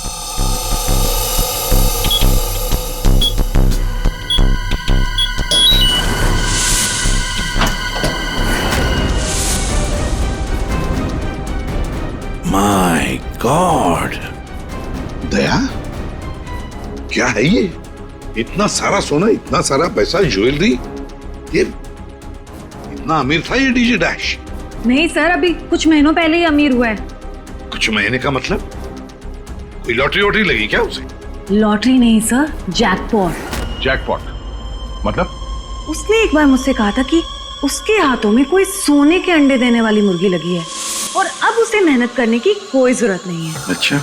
माय गॉड, दया क्या है ये? इतना सारा सोना, इतना सारा पैसा, ज्वेलरी, ये इतना अमीर था ये डीजे डैश? नहीं सर, अभी कुछ महीनों पहले ही अमीर हुआ है। कुछ महीने का मतलब? कोई लॉटरी वॉटरी लगी क्या उसे? लॉटरी नहीं सर, जैकपॉट। जैकपॉट मतलब? उसने एक बार मुझसे कहा था कि उसके हाथों में कोई सोने के अंडे देने वाली मुर्गी लगी है और अब उसे मेहनत करने की कोई जरूरत नहीं है। अच्छा,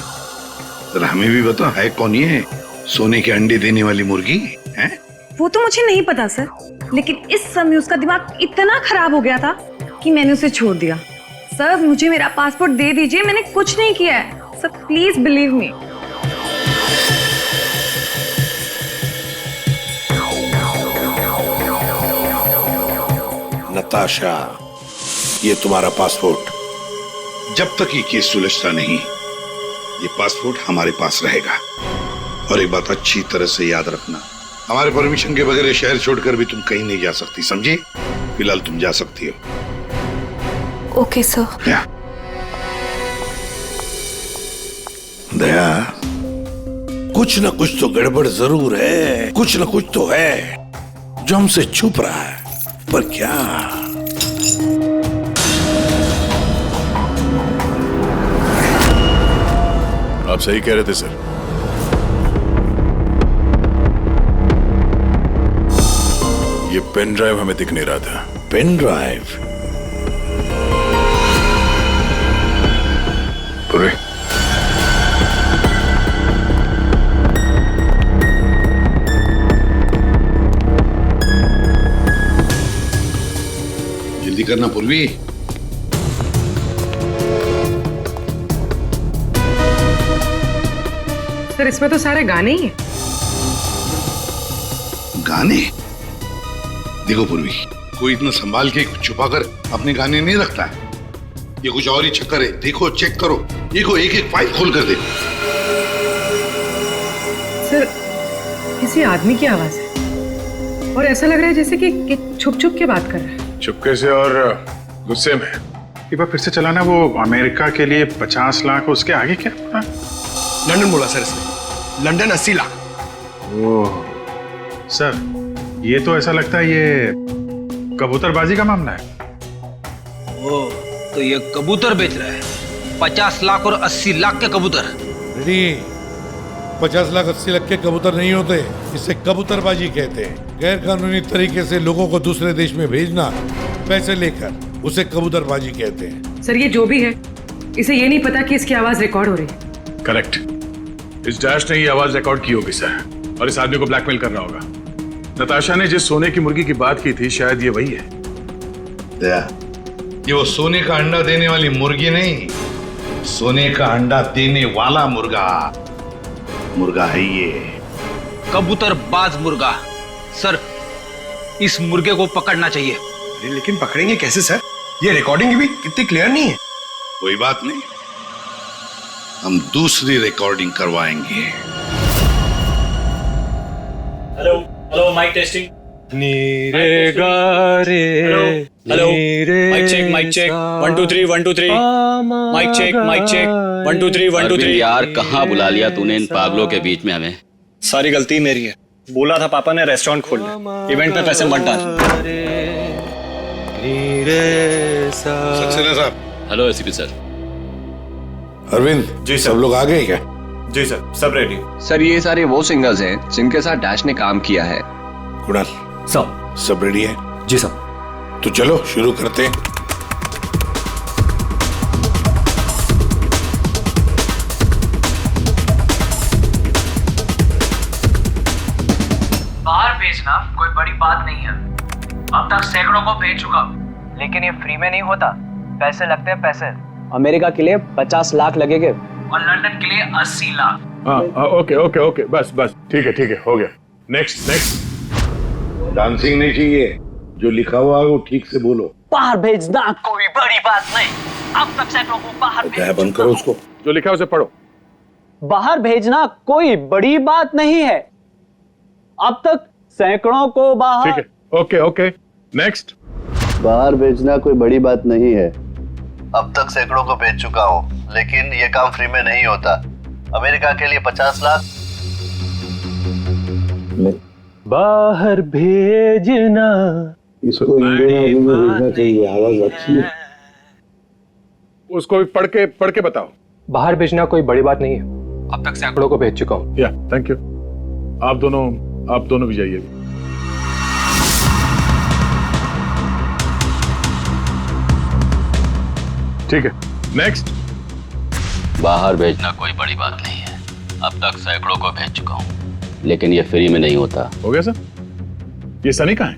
तो हमें भी बता, है कौन ये सोने के अंडे देने वाली मुर्गी है? वो तो मुझे नहीं पता सर, लेकिन इस समय उसका दिमाग इतना खराब हो गया था कि मैंने उसे छोड़ दिया। सर मुझे मेरा पासपोर्ट दे दीजिए, मैंने कुछ नहीं किया है sir, please believe me. Natasha, ये तुम्हारा पासपोर्ट। जब तक ये केस सुलझता नहीं, ये पासपोर्ट हमारे पास रहेगा। और एक बात अच्छी तरह से याद रखना, हमारे परमिशन के बगैर शहर छोड़कर भी तुम कहीं नहीं जा सकती, समझे? फिलहाल तुम जा सकती हो। Okay sir. दया, कुछ न कुछ तो गड़बड़ जरूर है, कुछ न कुछ तो है जो हमसे छुप रहा है, पर क्या? आप सही कह रहे थे सर। ये पेन ड्राइव हमें दिख नहीं रहा था। Pen drive? पूरे जल्दी करना पूर्वी। सर इसमें तो सारे गाने ही हैं। गाने? देखो पूर्वी, कोई इतना संभाल के छुपाकर अपने गाने नहीं रखता है। ये कुछ और ही चक्कर है। देखो, चेक करो, देखो, एक एक फाइल खोल कर देखो। सर किसी आदमी की आवाज है और ऐसा लग रहा है जैसे कि छुप छुप के बात कर रहा है। चुपके से और गुस्से में। एक बार फिर से चलाना। वो अमेरिका के लिए 50 लाख, उसके आगे क्या पता? लंदन बोला सर इसने। लंदन 80 लाख। ओह सर, ये तो ऐसा लगता है ये कबूतरबाजी का मामला है। ओह, तो ये कबूतर बेच रहा है। 50 लाख और 80 लाख के कबूतर। नहीं, 50 लाख 80 लाख के कबूतर नहीं होते, इसे कबूतरबाजी कहते हैं। गैर कानूनी तरीके से लोगों को दूसरे देश में भेजना पैसे लेकर, उसे कबूतरबाजी कहते हैं। सर ये जो भी है, इसे ये नहीं पता कि इसकी आवाज रिकॉर्ड हो रही है। करेक्ट। इस डैश ने ये आवाज रिकॉर्ड की होगी सर, और इस आदमी को ब्लैकमेल कर रहा होगा। नताशा ने जिस सोने की मुर्गी की बात की थी, शायद ये वही है। ये वो सोने का अंडा देने वाली मुर्गी नहीं, सोने का अंडा देने वाला मुर्गा है ये। कबूतरबाज मुर्गा। सर, इस मुर्गे को पकड़ना चाहिए। अरे लेकिन पकड़ेंगे कैसे सर? ये रिकॉर्डिंग भी कितनी क्लियर नहीं है। कोई बात नहीं, हम दूसरी रिकॉर्डिंग करवाएंगे। Hello hello, mic testing. नीरे गारे। Hello, mic check 1 2 3 1 2 3। Mic check 1 2 3 1 2 3। यार कहाँ बुला लिया तूने इन पागलों के बीच में हमें? सारी गलती मेरी है। बोला था पापा ने रेस्टोरेंट खोलना, इवेंट में पैसे मत डाल। सक्सेना साहब। Hello ACP sir. Arvind ji, सब लोग आ गए क्या? जी सर, सब रेडी। सर ये सारे वो सिंगर्स हैं जिनके साथ डैश ने काम किया है। कुणाल, सब रेडी है? जी सर। तो चलो शुरू करते हैं। बाहर भेजना कोई बड़ी बात नहीं है। अब तक सैकड़ों को भेज चुका, लेकिन ये फ्री में नहीं होता, पैसे लगते हैं पैसे। अमेरिका के लिए 50 लाख लगेंगे और लंदन के लिए 80 लाख। ओके, बस ठीक है, हो गया। नेक्स्ट। डांसिंग नहीं चाहिए, जो लिखा हुआ है वो ठीक से बोलो। बाहर भेजना कोई बड़ी बात नहीं, अब तक सैकड़ों को बाहर भेज बंद करो उसको, जो लिखा है उसे पढ़ो। बाहर भेजना कोई बड़ी बात नहीं है, अब तक सैकड़ों को बाहर। ठीक है, ओके। नेक्स्ट। बाहर भेजना कोई बड़ी बात नहीं है, अब तक सैकड़ों को भेज चुका हूँ, लेकिन ये काम फ्री में नहीं होता। अमेरिका के लिए 50 लाख। बाहर भेजना इसको इंडियन में भेजना चाहिए, आवाज अच्छी है। उसको भी पढ़ के बताओ। बाहर भेजना कोई बड़ी बात नहीं है, अब तक सैकड़ों को भेज चुका हूँ। या थैंक यू। आप दोनों भी जाइए। ठीक है, नेक्स्ट। बाहर भेजना कोई बड़ी बात नहीं है, अब तक सैकड़ों को भेज चुका हूँ, लेकिन ये फ्री में नहीं होता। हो गया सर? ये सनी कहाँ है?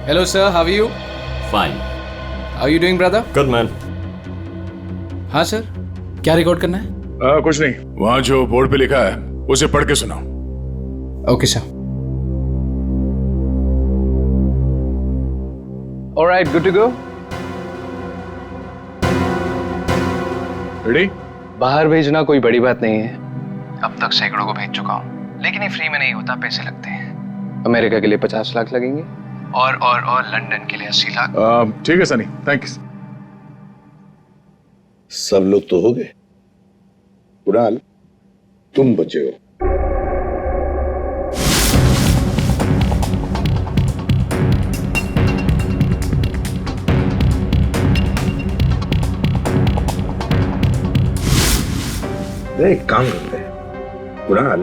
Hello sir, how are you? Fine. How you doing brother? Good man. हाँ सर, क्या रिकॉर्ड करना है? कुछ नहीं, वहां जो बोर्ड पे लिखा है उसे पढ़ के सुनाओ। Okay sir. All right, good to go. Ready? बाहर भेजना कोई बड़ी बात नहीं है, अब तक सैकड़ों को भेज चुका हूँ, लेकिन ये फ्री में नहीं होता, पैसे लगते हैं। अमेरिका के लिए 50 लाख लगेंगे और लंदन के लिए 80 लाख। ठीक है सनी, थैंक्स। सब लोग तो हो गए, कुणाल तुम बचे हो। एक काम करते हैं कुणाल,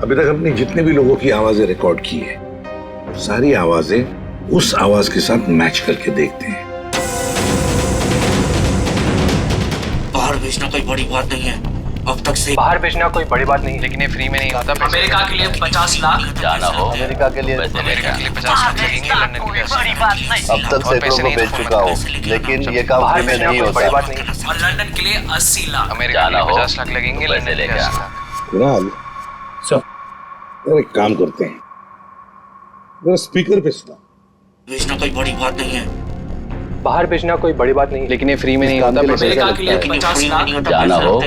अभी तक हमने जितने भी लोगों की आवाजें रिकॉर्ड की है, सारी आवाजें उस आवाज के साथ मैच करके देखते हैं। बाहर भेजना कोई बड़ी बात नहीं है, अब तक से। बाहर भेजना कोई बड़ी बात नहीं, लेकिन ये फ्री में नहीं होता, अमेरिका के लिए 50 लाख जाना हो, अमेरिका के लिए 50 लाख लगेंगे, लंदन के लिए 80 लाख। अब तक सैकड़ों को भेज चुका हूँ, लेकिन ये काम फ्री में नहीं होता। और लंदन के लिए 80 लाख। अमेरिका के लिए 50 लाख लगेंगे, लंदन के लिए 80 लाख। कुणाल एक काम करते हैं, जरा स्पीकर पे सुना। भेजना कोई बड़ी बात नहीं है, बाहर भेजना कोई बड़ी बात नहीं, लेकिन ये फ्री में नहीं होता, अमेरिका के लिए 50 लाख। जाना हो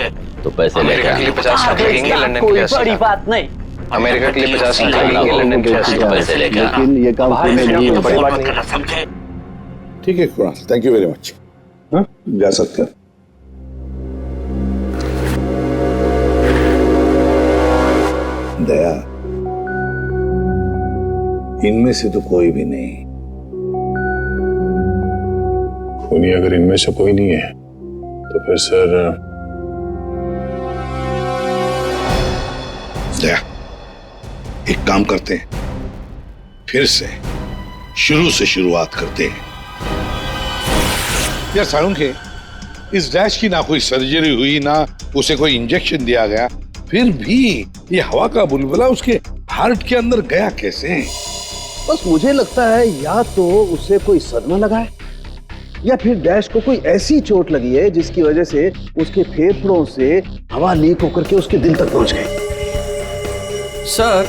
तो पैसे अमेरिका के लिए 50 लाख लगेंगे, लंदन के लिए 80 लाख। बात नहीं, अमेरिका के लिए 50 लाख लगेंगे, लंदन के लिए 80 लाख। पैसे लेकर लेकिन ये काम फ्री में नहीं होता। बड़ी बात नहीं। समझे? ठीक है Kunal, thank you very much. जा सकते हैं। दया, इनमें से तो कोई भी नहीं। खूनी अगर इनमें से कोई नहीं है तो फिर सर दया, एक काम करते हैं, फिर से शुरू से शुरुआत करते हैं। यार सालुंखे, इस डैश की ना कोई सर्जरी हुई, ना उसे कोई इंजेक्शन दिया गया, फिर भी ये हवा का बुलबुला उसके हार्ट के अंदर गया कैसे? बस मुझे लगता है या तो उसे कोई सदमा लगा है, या फिर डैश को कोई ऐसी चोट लगी है जिसकी वजह से उसके फेफड़ों से हवा लीक होकर के उसके दिल तक पहुंच गई। सर,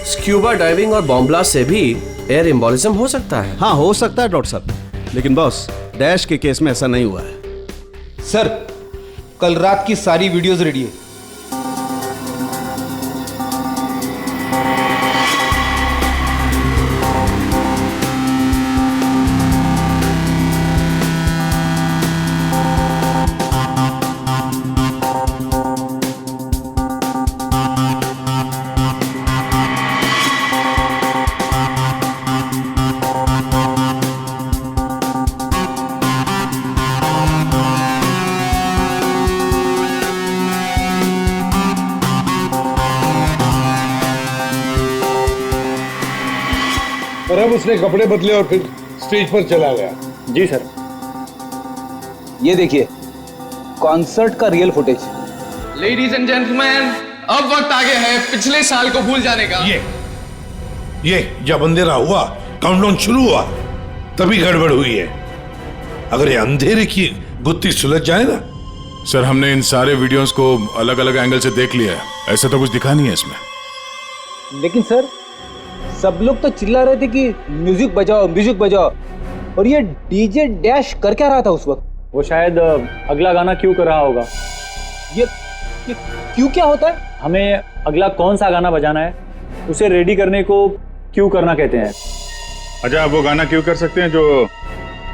स्क्यूबा डाइविंग और बॉम्ब ब्लास्ट से भी एयर एम्बोलिज्म हो सकता है। हाँ, हो सकता है डॉक्टर साहब, लेकिन बॉस डैश के केस में ऐसा नहीं हुआ है। सर, कल रात की सारी वीडियोस रेडी है। तब उसने कपड़े बदले और फिर स्टेज पर चला गया। जी सर। ये देखिए कॉन्सर्ट का real footage. Ladies and gentleman, अब वक्त आ गया है पिछले साल को भूल जाने का। ये जब अंधेरा हुआ, काउंटडाउन शुरू हुआ, तभी गड़बड़ हुई है। अगर ये अंधेरे की गुत्थी सुलझ जाए ना। सर, हमने इन सारे वीडियोस को अलग अलग एंगल से देख लिया है, ऐसा तो कुछ दिखा नहीं है इसमें। लेकिन सर सब लोग तो चिल्ला रहे थे कि म्यूजिक बजाओ म्यूजिक बजाओ, और ये डीजे डैश कर क्या रहा था उस वक्त? वो शायद अगला गाना क्यों कर रहा होगा। ये क्यों क्या होता है? हमें अगला कौन सा गाना बजाना है उसे रेडी करने को क्यों करना कहते हैं। अच्छा, आप वो गाना क्यों कर सकते हैं जो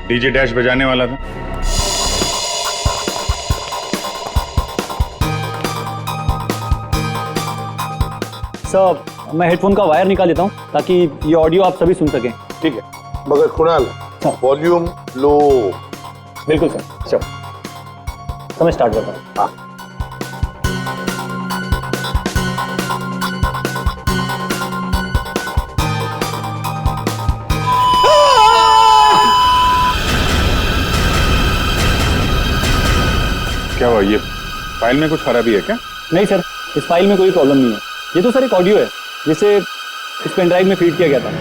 डीजे डैश बजाने वाला था? सर, मैं हेडफोन का वायर निकाल देता हूँ ताकि ये ऑडियो आप सभी सुन सकें। ठीक है, मगर कुणाल वॉल्यूम लो। बिल्कुल सर। चलो तो मैं स्टार्ट करता हूँ। क्या हुआ? ये फाइल में कुछ खराबी है क्या? नहीं सर, इस फाइल में कोई प्रॉब्लम नहीं है। ये तो सर एक ऑडियो है जिसे इस पेन ड्राइव में फीड किया गया था।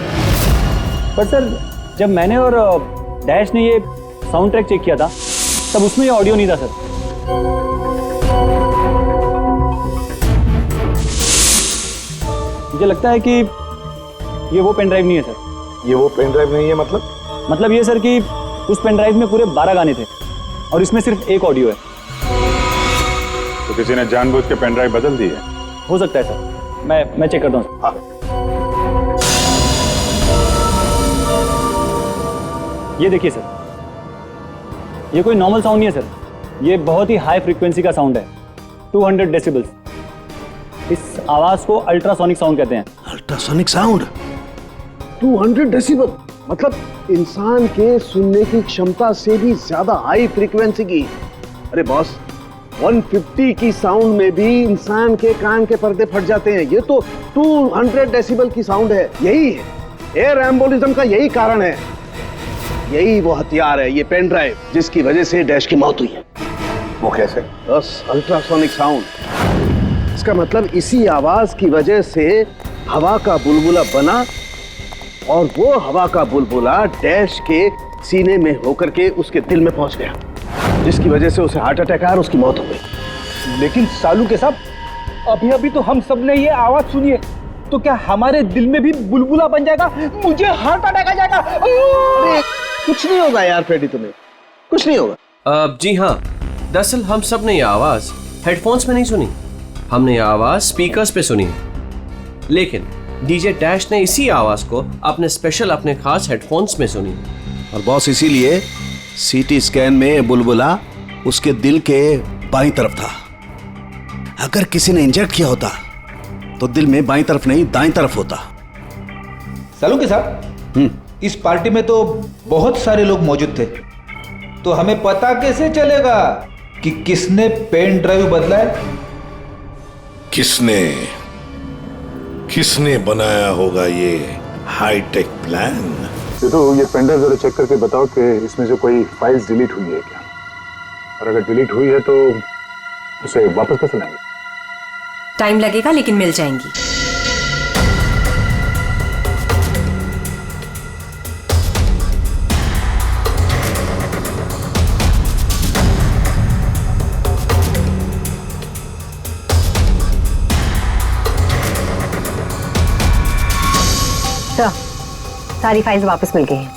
पर सर जब मैंने और डैश ने ये साउंड ट्रैक चेक किया था तब उसमें ये ऑडियो नहीं था सर। मुझे लगता है कि ये वो पेन ड्राइव नहीं है सर। ये वो पेन ड्राइव नहीं है मतलब ये सर कि उस पेन ड्राइव में पूरे 12 गाने थे और इसमें सिर्फ एक ऑडियो है। तो किसी ने जानबूझ के पेन ड्राइव बदल दी है? हो सकता है सर, मैं चेक करता हूँ। ये देखिए सर, ये कोई नॉर्मल साउंड नहीं है सर, ये बहुत ही हाई फ्रीक्वेंसी का साउंड है, 200 डेसिबल्स। इस आवाज को अल्ट्रासोनिक साउंड कहते हैं। अल्ट्रासोनिक साउंड 200 डेसिबल मतलब इंसान के सुनने की क्षमता से भी ज्यादा हाई फ्रीक्वेंसी की। अरे बॉस, 150 की साउंड में भी इंसान के कान के पर्दे फट जाते हैं, ये तो 200 डेसिबल की साउंड है। यही है एयर एम्बोलिज्म का, यही कारण है, यही वो हथियार है, ये पेन ड्राइव जिसकी वजह से डैश की मौत हुई है। वो कैसे? बस अल्ट्रासोनिक साउंड। इसका मतलब इसी आवाज की वजह से हवा का बुलबुला बना और वो हवा का बुलबुला डैश के सीने में होकर के उसके दिल में पहुंच गया, जिसकी वजह से उसे हार्ट अटैक आया और उसकी मौत हो गई। लेकिन सालू के साहब, अभी अभी तो हम सब ने ये आवाज सुनी है, तो क्या हमारे दिल में भी बुलबुला बन जाएगा? मुझे हार्ट अटैक आ जाएगा। अरे कुछ नहीं होगा यार फ्रेडी, तुम्हें कुछ नहीं होगा। जी हाँ, दरअसल हम सब ने ये आवाज हेडफोन्स में नहीं सुनी, हमने ये आवाज स्पीकर्स पे सुनी। लेकिन डीजे डैश ने इसी आवाज को अपने खास हेडफोन्स में सुनी। और बॉस, इसीलिए सीटी स्कैन में बुलबुला उसके दिल के बाईं तरफ था। अगर किसी ने इंजेक्ट किया होता तो दिल में बाईं तरफ नहीं दाईं तरफ होता। सालू के साहब, इस पार्टी में तो बहुत सारे लोग मौजूद थे, तो हमें पता कैसे चलेगा कि किसने पेन ड्राइव बदला है? किसने बनाया होगा ये हाईटेक प्लान? तो ये पेन ड्राइव जरा चेक करके बताओ कि इसमें से कोई फाइल्स डिलीट हुई है क्या, और अगर डिलीट हुई है तो उसे वापस कैसे लाएंगे? टाइम लगेगा लेकिन मिल जाएंगी। सारी फाइल्स वापस मिल गई हैं।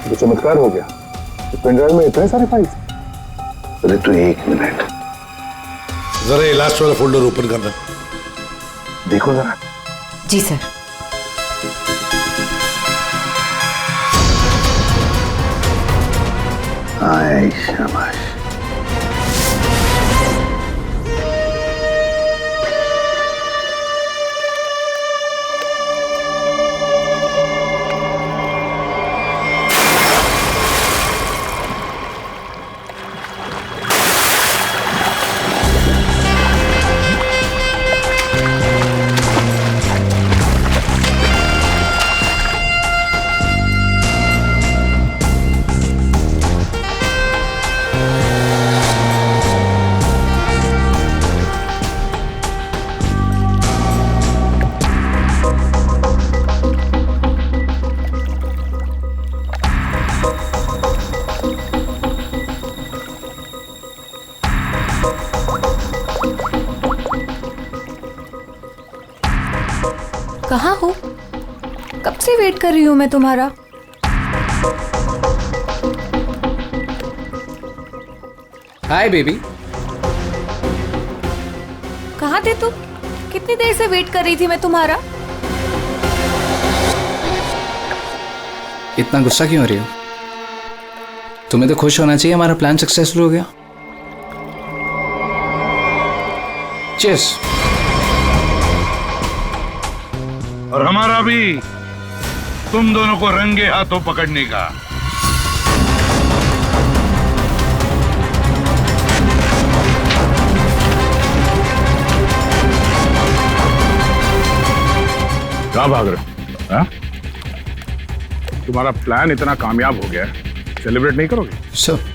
तो चमत्कार हो गया, इस पेन ड्राइव में इतने सारे फाइल्स। अरे तो एक मिनट, जरा ये लास्ट वाला फोल्डर ओपन करना, देखो जरा। जी सर। आए शाबाश। कहाँ हो? कब से वेट कर रही हूँ मैं तुम्हारा। Hi baby. कहाँ थे तुम? कितनी देर से वेट कर रही थी मैं तुम्हारा। इतना गुस्सा क्यों हो रही हो? तुम्हें तो खुश होना चाहिए, हमारा प्लान सक्सेसफुल हो गया। चीयर्स। और हमारा भी तुम दोनों को रंगे हाथों पकड़ने का। कहाँ भाग रहे हो? हाँ? तुम्हारा प्लान इतना कामयाब हो गया, सेलिब्रेट नहीं करोगे? सर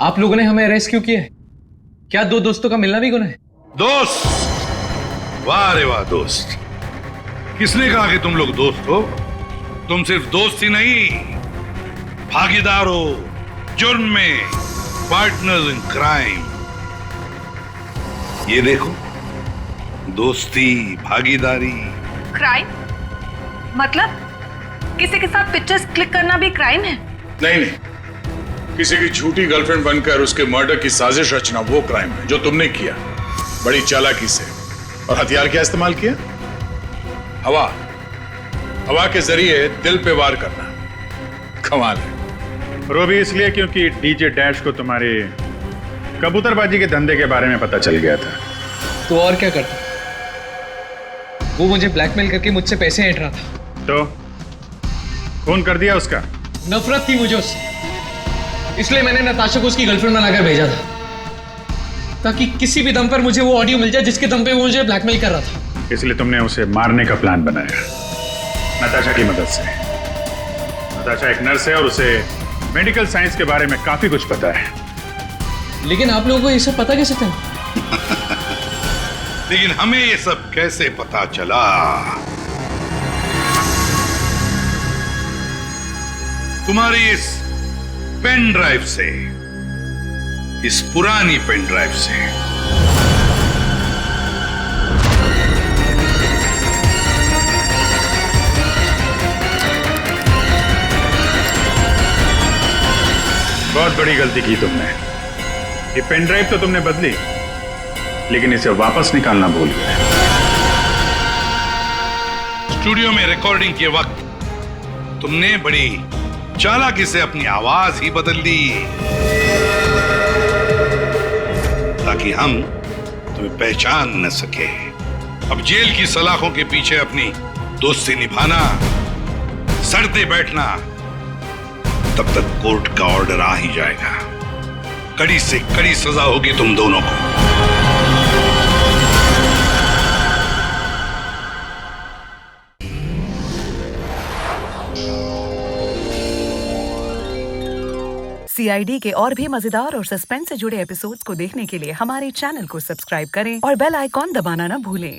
आप लोगों ने हमें अरेस्ट क्यों किया है? क्या दो दोस्तों का मिलना भी गुनाह है? दोस्त? वाह रे वाह दोस्त। किसने कहा कि तुम लोग दोस्त हो? तुम सिर्फ दोस्त ही नहीं, भागीदार हो जुर्म में, पार्टनर्स इन क्राइम। ये देखो, दोस्ती, भागीदारी। क्राइम? मतलब किसी के साथ पिक्चर्स क्लिक करना भी क्राइम है? नहीं नहीं, किसी की झूठी गर्लफ्रेंड बनकर उसके मर्डर की साजिश रचना वो क्राइम है जो तुमने किया, बड़ी चालाकी से। और हथियार क्या इस्तेमाल किया? हवा। हवा के जरिए दिल पे वार करना, कमाल है। और वो भी इसलिए क्योंकि डीजे डैश को तुम्हारे कबूतरबाजी के धंधे के बारे में पता चल गया था। तो और क्या करता? वो मुझे ब्लैकमेल करके मुझसे पैसे ऐंठ रहा था। तो खून कर दिया उसका? नफरत थी मुझे उससे, इसलिए मैंने नताशा को उसकी गर्लफ्रेंड बनाकर भेजा था, ताकि किसी भी दम पर मुझे वो ऑडियो मिल जाए जिसके दम पे वो मुझे ब्लैकमेल कर रहा था। इसलिए तुमने उसे मारने का प्लान बनाया नताशा की मदद से। नताशा एक नर्स है और उसे मेडिकल साइंस के बारे में काफी कुछ पता है। लेकिन आप लोगों को ये सब पता कैसे चला? लेकिन हमें ये सब कैसे पता चला? तुम्हारी इस पेन ड्राइव से, इस पुरानी पेन ड्राइव से। बहुत बड़ी गलती की तुमने। ये पेन ड्राइव तो तुमने बदली, लेकिन इसे वापस निकालना भूल गए। स्टूडियो में रिकॉर्डिंग के वक्त तुमने बड़ी चालाकी से अपनी आवाज ही बदल दी, ताकि हम तुम्हें पहचान न सके। अब जेल की सलाखों के पीछे अपनी दोस्ती निभाना, सड़ते बैठना, तब तक कोर्ट का ऑर्डर आ ही जाएगा। कड़ी से कड़ी सजा होगी तुम दोनों को। CID के और भी मजेदार और सस्पेंस से जुड़े एपिसोड्स को देखने के लिए हमारे चैनल को सब्सक्राइब करें और बेल आइकॉन दबाना ना भूलें।